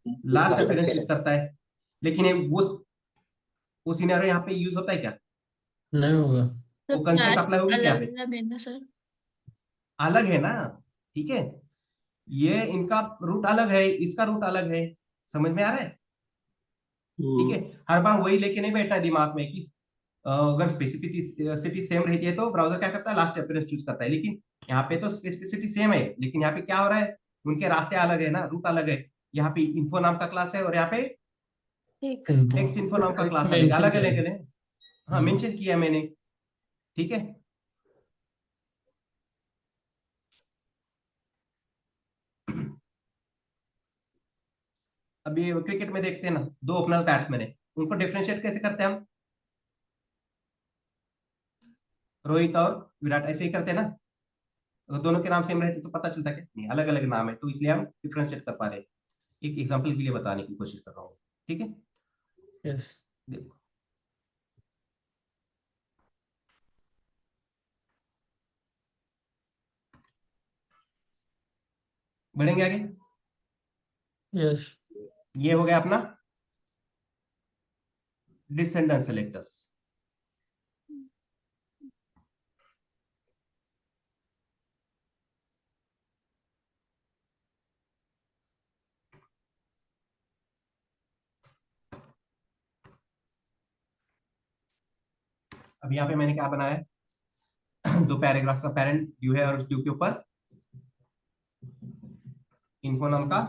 लास्ट अपीयरेंस चूज करता है। लेकिन वो सिनेरियो यहाँ पे यूज होता है क्या? नहीं होगा। वो कंसेप्ट अप्लाई होगी क्या पे? अलग अलग है ना सर। अलग है ना, ठीक है, ये इनका रूट अलग है, इसका रूट अलग है, समझ में आ रहा है? ठीक है, हर बार वही लेके नहीं बैठना है दिमाग में कि अगर स्पेसिफिसिटी सेम रहती है तो ब्राउजर क्या करता है, लास्ट अपीयरेंस चूज करता है। लेकिन यहाँ पे तो स्पेसिफिसिटी सेम है, लेकिन यहाँ पे क्या हो रहा है, उनके रास्ते अलग है ना, रूट अलग है। यहाँ पे इन्फो नाम का क्लास है और यहाँ पे एक्स इन्फो नाम का क्लास अलग मेंशन अलग किया है। अलग है। हाँ मेंशन किया मैंने, ठीक है। अभी क्रिकेट में देखते हैं ना, दो ओपनर बैट्समैन है, उनको डिफरेंशिएट कैसे करते हैं हम? रोहित और विराट ऐसे ही करते हैं ना। अगर दोनों के नाम सेम रहते तो पता चलता क्या, नहीं अलग अलग नाम है, तो इसलिए हम डिफरेंशिएट कर पा रहे हैं। एक एग्जांपल के लिए बताने की कोशिश कर रहा हूँ, ठीक है। यस। देखो बढ़ेंगे आगे। यस। ये हो गया अपना डिसेंडेंट सेलेक्टर्स। अब यहाँ पे मैंने क्या बनाया है, दो पैराग्राफ्स का पैरेंट ड्यू है और उस ड्यू के ऊपर इन्फो नाम का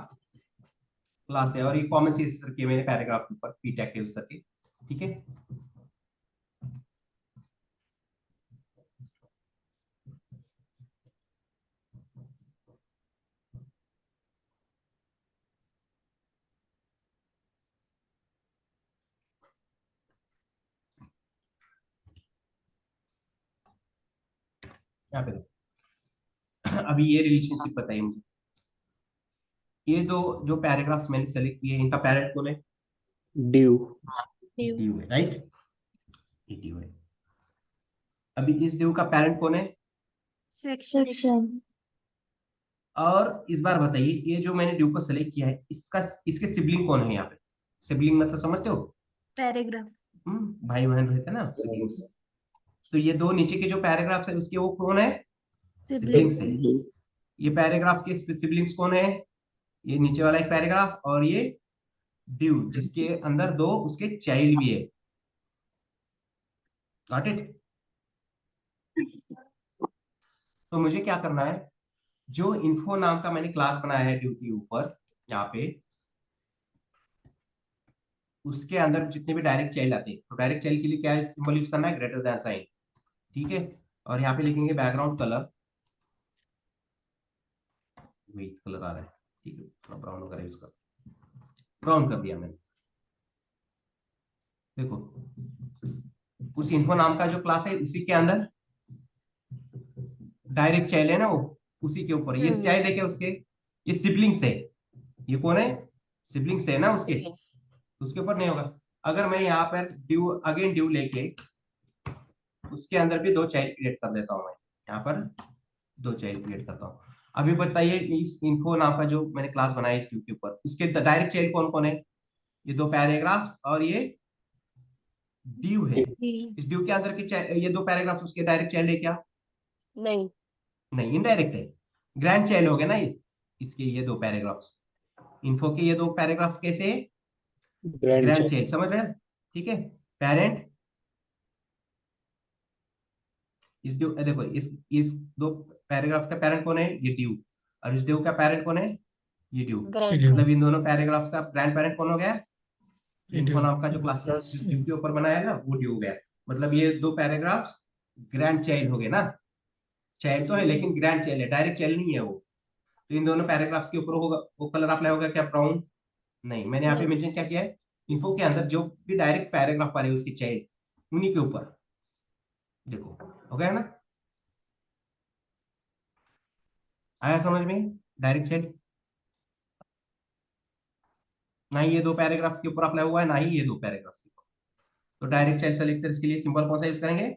क्लास है, और ये कॉमन सीएसएस रखी है मैंने पैराग्राफ के ऊपर पी टैग के यूज करके, ठीक है। यहाँ पे देखो, अभी ये रिलेशनशिप बताइए मुझे, ये दो जो पैराग्राफ्स मैंने सेलेक्ट किए इनका पैरेंट कौन है? ड्यू। ड्यू है, राइट, ये ड्यू है। अभी इस ड्यू का पेरेंट कौन है? सेक्शन। और इस बार बताइए, ये जो मैंने ड्यू को सेलेक्ट किया है इसका इसके सिबलिंग कौन है यहाँ पे? सिबलिंग मतलब समझते हो? पैराग्राफ। भाई बहन रहते हैं ना सिबलिंग्स। तो ये दो नीचे के जो पैराग्राफ्स है उसके वो कौन है? सिबलिंग्स है। ये पैराग्राफ के सिबलिंग्स कौन है? ये नीचे वाला एक पैराग्राफ और ये ड्यू जिसके अंदर दो उसके चाइल्ड भी है। Got it? तो मुझे क्या करना है, जो इन्फो नाम का मैंने क्लास बनाया है ड्यू के ऊपर यहाँ पे, उसके अंदर जितने भी डायरेक्ट चाइल्ड आते हैं, तो डायरेक्ट चाइल्ड के लिए क्या सिंबल यूज करना है, ग्रेटर देन साइन, ठीक है। और यहाँ पे लिखेंगे बैकग्राउंड कलर, वही कलर आ रहा है, ठीक है, थोड़ा ब्राउन वगैरह यूज कर, ब्राउन कर दिया मैंने। देखो उस इन्फो नाम का जो क्लास है उसी के अंदर डायरेक्ट चाइल्ड है ना, वो उसी के ऊपर ये चाइल्ड है क्या उसके, ये सिबलिंग्स है, ये कौन है, सिबलिंग्स है ना उसके, उसके ऊपर नहीं होगा। अगर मैं यहाँ पर ड्यू अगेन ड्यू लेके उसके अंदर भी दो चाइल्ड क्रिएट कर देता हूँ, मैं यहाँ पर दो चाइल्ड क्रिएट करता हूँ। अभी बताइए इस इन्फो नाम का जो मैंने क्लास बनाया इस ड्यू के ऊपर, उसके डायरेक्ट चाइल्ड कौन कौन है? ये दो पैराग्राफ्स और ये ड्यू है। इस ड्यू के अंदर के ये दो पैराग्राफ्स उसके डायरेक्ट चाइल्ड है क्या? नहीं। नहीं, इनडायरेक्ट है, ग्रैंड चाइल्ड हो गया ना ये, इसके ये दो पैराग्राफ्स, इन्फो के ये दो पैराग्राफ्स कैसे है, ग्रैंड चाइल्ड, समझ रहे हैं? ठीक है, पेरेंट इस ड्यू देखो इस दो पैराग्राफ का पेरेंट कौन है, ये ड्यू, और इस ड्यू का पेरेंट कौन है, ये ड्यू। मतलब इन दोनों पैराग्राफ्स का ग्रैंड पेरेंट कौन हो गया, इन्फो नाम का जो क्लासेस जिस ड्यू के ऊपर बनाया है ना वो ड्यू हो गया। मतलब ये दो पैराग्राफ्स ग्रैंड चाइल्ड हो गए ना, चाइल्ड तो है लेकिन ग्रैंड चाइल्ड है, डायरेक्ट चाइल्ड नहीं है वो। तो तो इन दोनों पैराग्राफ्स के ऊपर होगा वो कलर अप्लाई होगा क्या, ब्राउन? नहीं, मैंने यहाँ पे नहीं। मेंशन क्या किया है, इन्फो के अंदर जो भी डायरेक्ट पैराग्राफ आ रहे हैं उसकी चाइल्ड, उन्हीं के ऊपर देखो, हो गया ना? आया समझ में? डायरेक्ट चाइल्ड ना ही ये दो पैराग्राफ्स के ऊपर अप्लाई हुआ है, ना ही ये दो पैराग्राफ्स के ऊपर। तो डायरेक्ट चाइल्ड सेलेक्टर्स के लिए सिंबल कौन सा यूज करेंगे?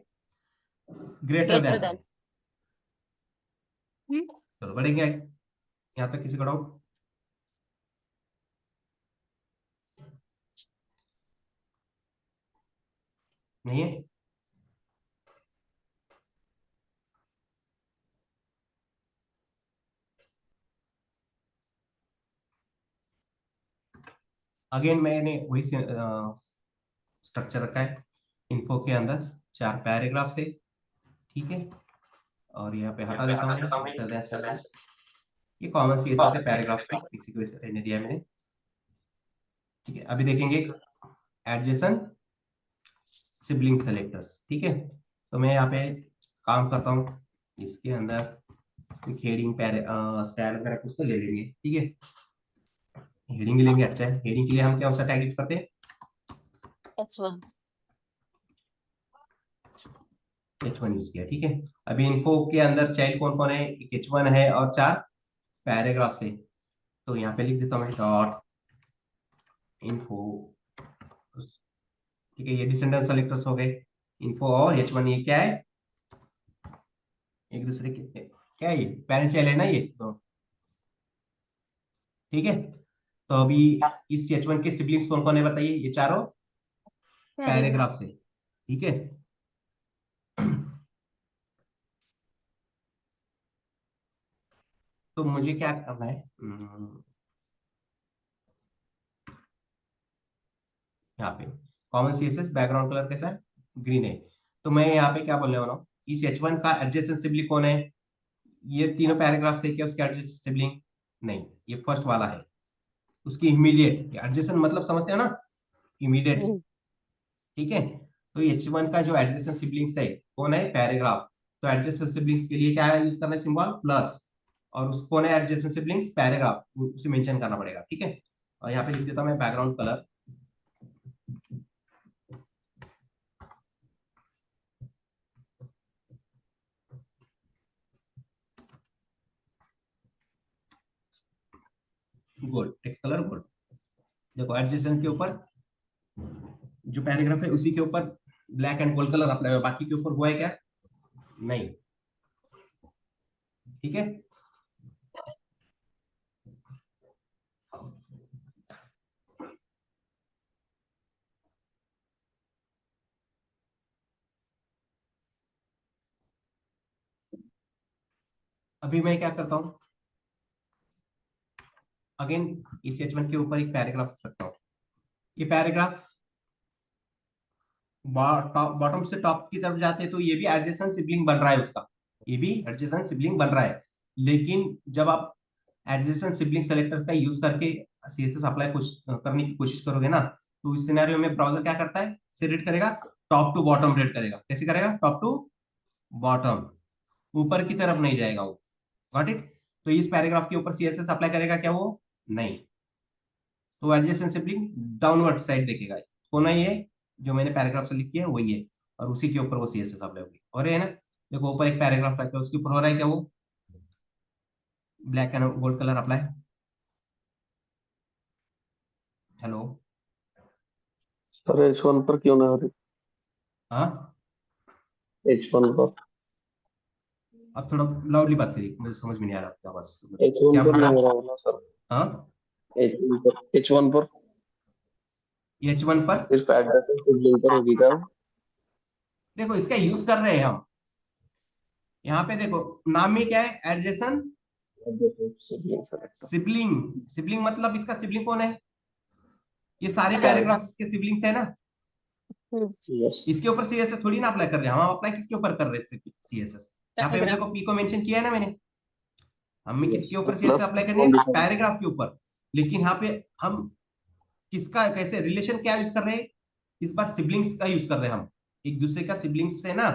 Greater than sign. चलो बढ़ेंगे आगे। यहाँ तक किसी का डाउट? नहीं है? अगेन मैंने वही स्ट्रक्चर रखा है, इन्फो के अंदर 4 पैराग्राफ से, ठीक है। और यहाँ पे हटा देता हूँ, ये कॉमन सीएसएस है पैराग्राफ का, इसी को रहने दिया मैंने, ठीक है। अभी देखेंगे एडजेसेंट सिबलिंग सेलेक्टर्स, ठीक है। तो मैं यहाँ पे काम करता हूँ, इसके अंदर हेडिंग स्टाइल वगैरह कुछ तो ले लेंगे, ठीक है। हेडिंग लेंगे, अच्छा है। हेडिंग के लिए हम क्या सा टैग यूज करते हैं? H1। H1 यूज किया, ठीक है। अभी इन्फो के अंदर चाइल्ड कौन कौन है? एक H1 है और 4 पैराग्राफ है। तो यहाँ पे लिख देता हूँ डॉट इन्फो, ठीक है। ये डिसेंडेंट सेलेक्टर्स हो गए, इन्फो और H1, ये क्या है? एक दूसरे के क्या है, ये पेरेंट चाइल्ड है ना ये दोनों, ठीक है। तो अभी इस H1 के सिबलिंग्स कौन कौन है बताइए? ये चारों पैराग्राफ से, ठीक है। तो मुझे क्या करना है, यहाँ पे कॉमन सीएसएस बैकग्राउंड कलर कैसा है? ग्रीन है। तो मैं यहाँ पे क्या बोलने वाला हूँ, इस H1 का एडजेसेंट सिबलिंग कौन है? ये तीनों पैराग्राफ से क्या उसके एडजेसेंट सिबलिंग? नहीं, ये फर्स्ट वाला है। उसकी इमीडिएट, एडजेसेंट मतलब समझते हो ना, इमीडिएट, ठीक है। तो H1 का जो एडजेसेंट सिबलिंग्स है कौन है? पैराग्राफ। तो एडजेसेंट सिबलिंग्स के लिए क्या यूज करना है? Symbol plus. और उस कौन है एडजेसेंट सिबलिंग्स? पैराग्राफ, उसे मेंशन करना पड़ेगा, ठीक है। और यहाँ पे लिख देता हूँ मैं background colour, gold, text colour gold. देखो एडजेसेंट के ऊपर जो पैराग्राफ है उसी के ऊपर black and gold colour apply हुआ, बाकी के ऊपर हुआ है क्या? नहीं, ठीक है। अभी मैं क्या करता हूँ, अगेन इस H1 के ऊपर एक पैराग्राफ रखता हूँ। ये पैराग्राफ बॉटम से टॉप की तरफ जाते हैं तो ये भी एडजेसेंट सिबलिंग बन रहा है उसका, ये भी एडजेसेंट सिबलिंग बन रहा है। लेकिन जब आप एडजेसेंट सिबलिंग सेलेक्टर का यूज करके सीएसएस अप्लाई कुछ करने की कोशिश करोगे ना, तो इस सिनेरियो में ब्राउजर क्या करता है, से रीड करेगा, टॉप टू बॉटम रीड करेगा। कैसे करेगा? टॉप टू बॉटम, ऊपर की तरफ नहीं जाएगा वो। Got it? तो इस पैराग्राफ के ऊपर सीएसएस अप्लाई करेगा क्या वो? नहीं। तो एडजेसेंट सिबलिंग डाउनवर्ड साइड देखेगा। कौन है ये? जो मैंने पैराग्राफ से लिखी है वही है, और उसी के ऊपर वो सीएसएस अप्लाई होगी। और ये है ना, देखो ऊपर एक पैराग्राफ रखा है, उसके ऊपर हो रहा है क्या वो? Black and gold colour apply. Hello? Sir H1 पर क्यों ना हो रही? हाँ, H1 पर, अब थोड़ा लाउडली बात करिए, मुझे समझ में नहीं आ रहा आपकी आवाज। H1 क्या पर बोला? नहीं हो रहा होगा सर। हाँ, H1 पर H1 पर सिर्फ एड्रेस सिबलिंग पर होगी क्या? देखो इसका यूज कर रहे हैं हम। यहाँ पे देखो नाम में क्या है? Adjacent sibling selector. Sibling. Sibling मतलब इसका सिबलिंग कौन है? ये सारे क्या? पैराग्राफ इसके सिबलिंग्स है ना। यस। इसके ऊपर सीएसएस थोड़ी ना अप्लाई कर रहे हैं हम अप्लाई किसके ऊपर कर रहे हैं? सीएसएस। यहाँ पे देखो पी को मेंशन किया है ना मैंने, हमें यस किसके तो ऊपर सीएसएस प्लस अप्लाई करनी है? कंडीशन। पैराग्राफ के ऊपर। लेकिन यहाँ पे हम किसका, कैसे रिलेशन क्या यूज कर रहे हैं? इस बार सिबलिंग्स का यूज कर रहे हैं हम, एक दूसरे का सिबलिंग्स है ना,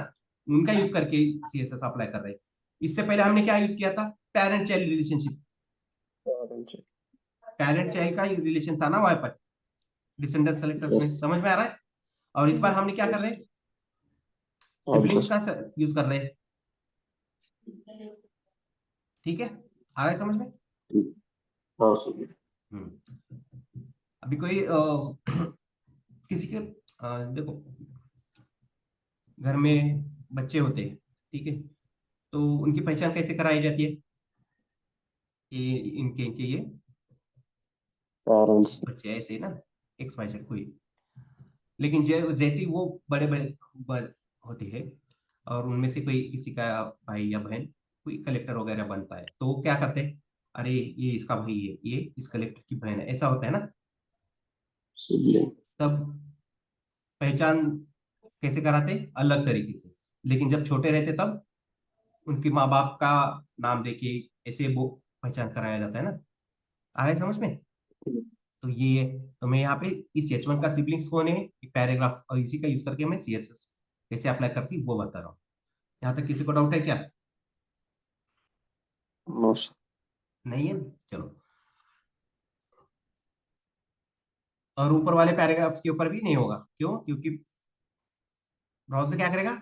उनका यूज करके सीएसएस अप्लाई कर रहे हैं। इससे पहले हमने क्या यूज किया था? Parent child relationship, parent child का रिलेशन था ना वहां पर डिसेंडेंट सेलेक्टर्स में, समझ में आ रहा है? और इस बार हमने क्या कर रहे हैं, सिबलिंग्स का यूज कर रहे हैं, ठीक है, आ रहा है समझ में? हाँ सर। अभी कोई किसी के देखो घर में बच्चे होते हैं, ठीक है, तो उनकी पहचान कैसे कराई जाती है? ये इनके इनके ये पेरेंट्स। बच्चे ऐसे ना, एक्स वाई जेड कोई, लेकिन जैसे ही वो बड़े होते हैं और उनमें से कोई किसी का भाई या बहन कोई कलेक्टर वगैरह बनता है, तो वो क्या करते हैं, अरे ये इसका भाई है, ये इस कलेक्टर की बहन है, ऐसा होता है ना? सिबलिंग। तब पहचान कैसे कराते, अलग तरीके से। लेकिन जब छोटे रहते तब उनके माँ बाप का नाम देके ऐसे वो पहचान कराया जाता है ना, आ रहा है समझ में? तो ये है, तो मैं यहाँ पे इस H1 का सिबलिंग्स कौन है, पैराग्राफ, और इसी का यूज करके मैं CSS कैसे अप्लाई करती वो बता रहा हूँ। यहाँ तक किसी को डाउट है क्या? No sir. नहीं है, चलो। और ऊपर वाले पैराग्राफ्स के ऊपर भी नहीं होगा, क्यों? क्योंकि ब्राउजर क्या करेगा,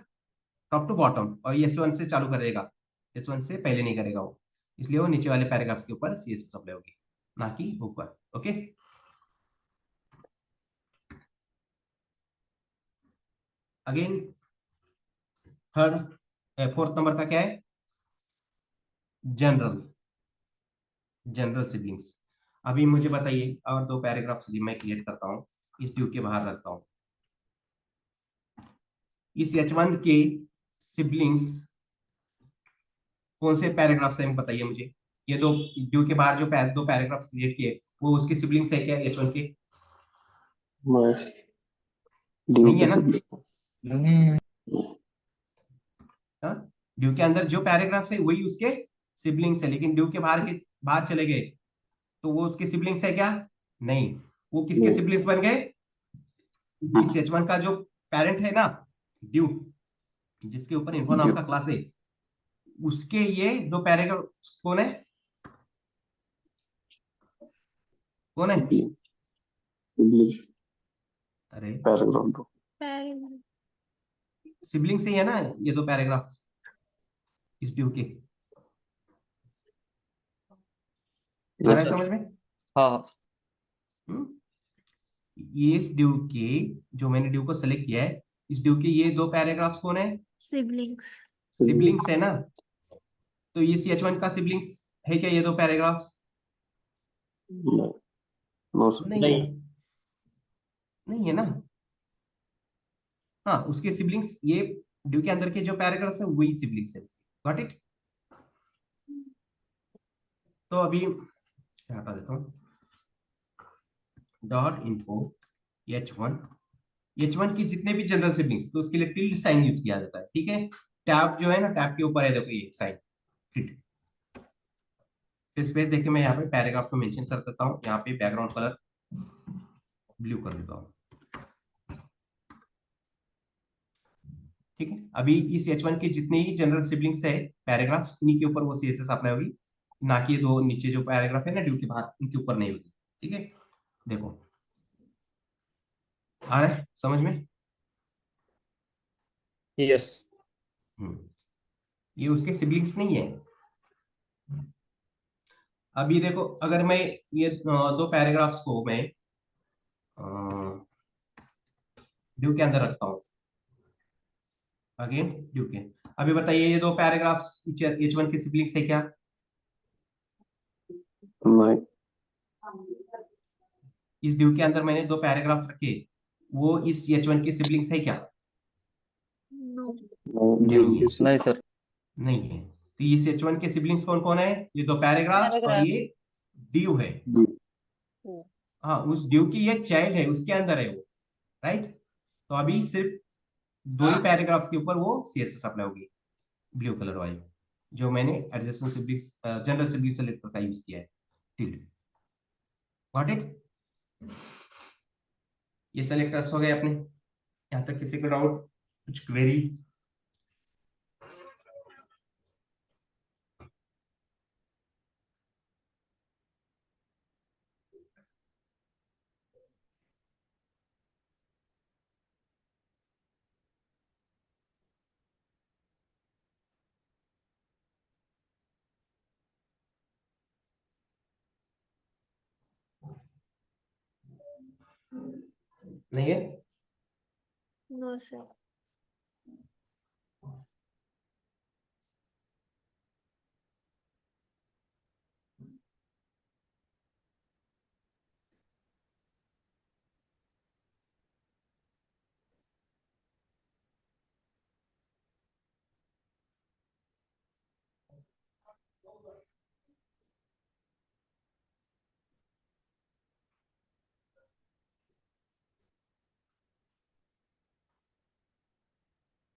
टॉप टू बॉटम, और ये H1 से चालू करेगा, H1 से पहले नहीं करेगा वो, इसलिए वो नीचे वाले पैराग्राफ्स के ऊपर CSS अप्लाई होगी, ना कि ऊपर। Okay, again third fourth number का क्या है, जनरल, जनरल सिबलिंग्स। अभी मुझे बताइए, और दो पैराग्राफ्स भी मैं क्रिएट करता हूँ, इस ड्यू के बाहर रखता हूँ। इस H1 के सिबलिंग्स कौन से पैराग्राफ्स हैं बताइए मुझे, ये दो ड्यू के बाहर जो दो पैराग्राफ्स क्रिएट किए वो उसके सिबलिंग्स है क्या H1 के? मैं ड्यू नहीं के है ना? सिबलिंग। हाँ, ड्यू के अंदर जो पैराग्राफ्स है वही उसके सिबलिंग्स है, लेकिन ड्यू के बाहर चले गए तो वो उसके सिबलिंग्स है क्या? नहीं, वो किसके सिबलिंग्स बन गए, इस H1 का जो पेरेंट है ना, ड्यू, जिसके ऊपर इन्फो नाम का क्लास है, उसके ये दो पैराग्राफ कौन है, कौन है? सिबलिंग अरे पैराग्राफ दो। पैरेग्राफ। सिबलिंग से ही है ना ये दो पैराग्राफ इस ड्यू के, आ रहा यस है सर। समझ में? हाँ हम्म? ये इस ड्यू के, जो मैंने ड्यू को सेलेक्ट किया है, इस ड्यू के ये दो पैराग्राफ्स कौन है, सिबलिंग्स। सिबलिंग्स है ना? तो ये H1 का सिबलिंग्स है क्या ये दो पैराग्राफ्स? No sir. नहीं है, नहीं है ना? हाँ, उसके सिबलिंग्स ये ड्यू के अंदर के जो पैराग्राफ्स है वही सिबलिंग्स है, गॉट इट? तो अभी से हटा देता हूँ, डॉट इन्फो H1, H1 की जितने भी जनरल सिबलिंग्स, तो उसके लिए टिल्ड साइन यूज किया जाता है, ठीक है? टैब जो है ना, टैब के ऊपर है देखो ये साइन, फिर स्पेस देके मैं यहाँ पे पैराग्राफ को मेंशन कर देता हूँ, यहाँ पे बैकग्राउंड कलर ब्लू कर देता हूँ, ठीक है? अभी इस H1 के जितने ही जनरल सिबलिंग्स है पैराग्राफ्स, उन्हीं के ऊपर वो CSS अप्लाई होगी, ना कि ये दो नीचे जो पैराग्राफ है ना ड्यू के बाहर, उनके ऊपर नहीं होगी, ठीक है? देखो आ रहा है समझ में? यस ये उसके सिबलिंग्स नहीं है। अभी देखो, अगर मैं ये दो पैराग्राफ्स को मैं ड्यू के अंदर रखता हूँ, अगेन ड्यू के, अभी बताइए ये दो पैराग्राफ्स H1 के सिबलिंग्स है क्या? नहीं। इस ड्यू के अंदर मैंने दो पैराग्राफ रखे, वो इस H1 के सिबलिंग्स है क्या? नो। ड्यू नहीं है, के नहीं सर। नहीं है। तो इस H1 के सिबलिंग्स कौन कौन है, ये दो पैराग्राफ्स और पैराग्राफ। ये ड्यू है। हम्म, हाँ, उस ड्यू की ये चाइल्ड है, उसके अंदर है वो, राइट? तो अभी सिर्फ दो ही पैराग्राफ्स के ऊपर वो CSS अप्लाई होगी, ब्लू कलर वाली, जो मैंने adjacent siblings general sibling selector का यूज किया है, टिल्ड, गॉट इट? ये सेलेक्टर्स हो गए अपने, यहाँ तक किसी को डाउट, कुछ क्वेरी? नहीं है? No sir.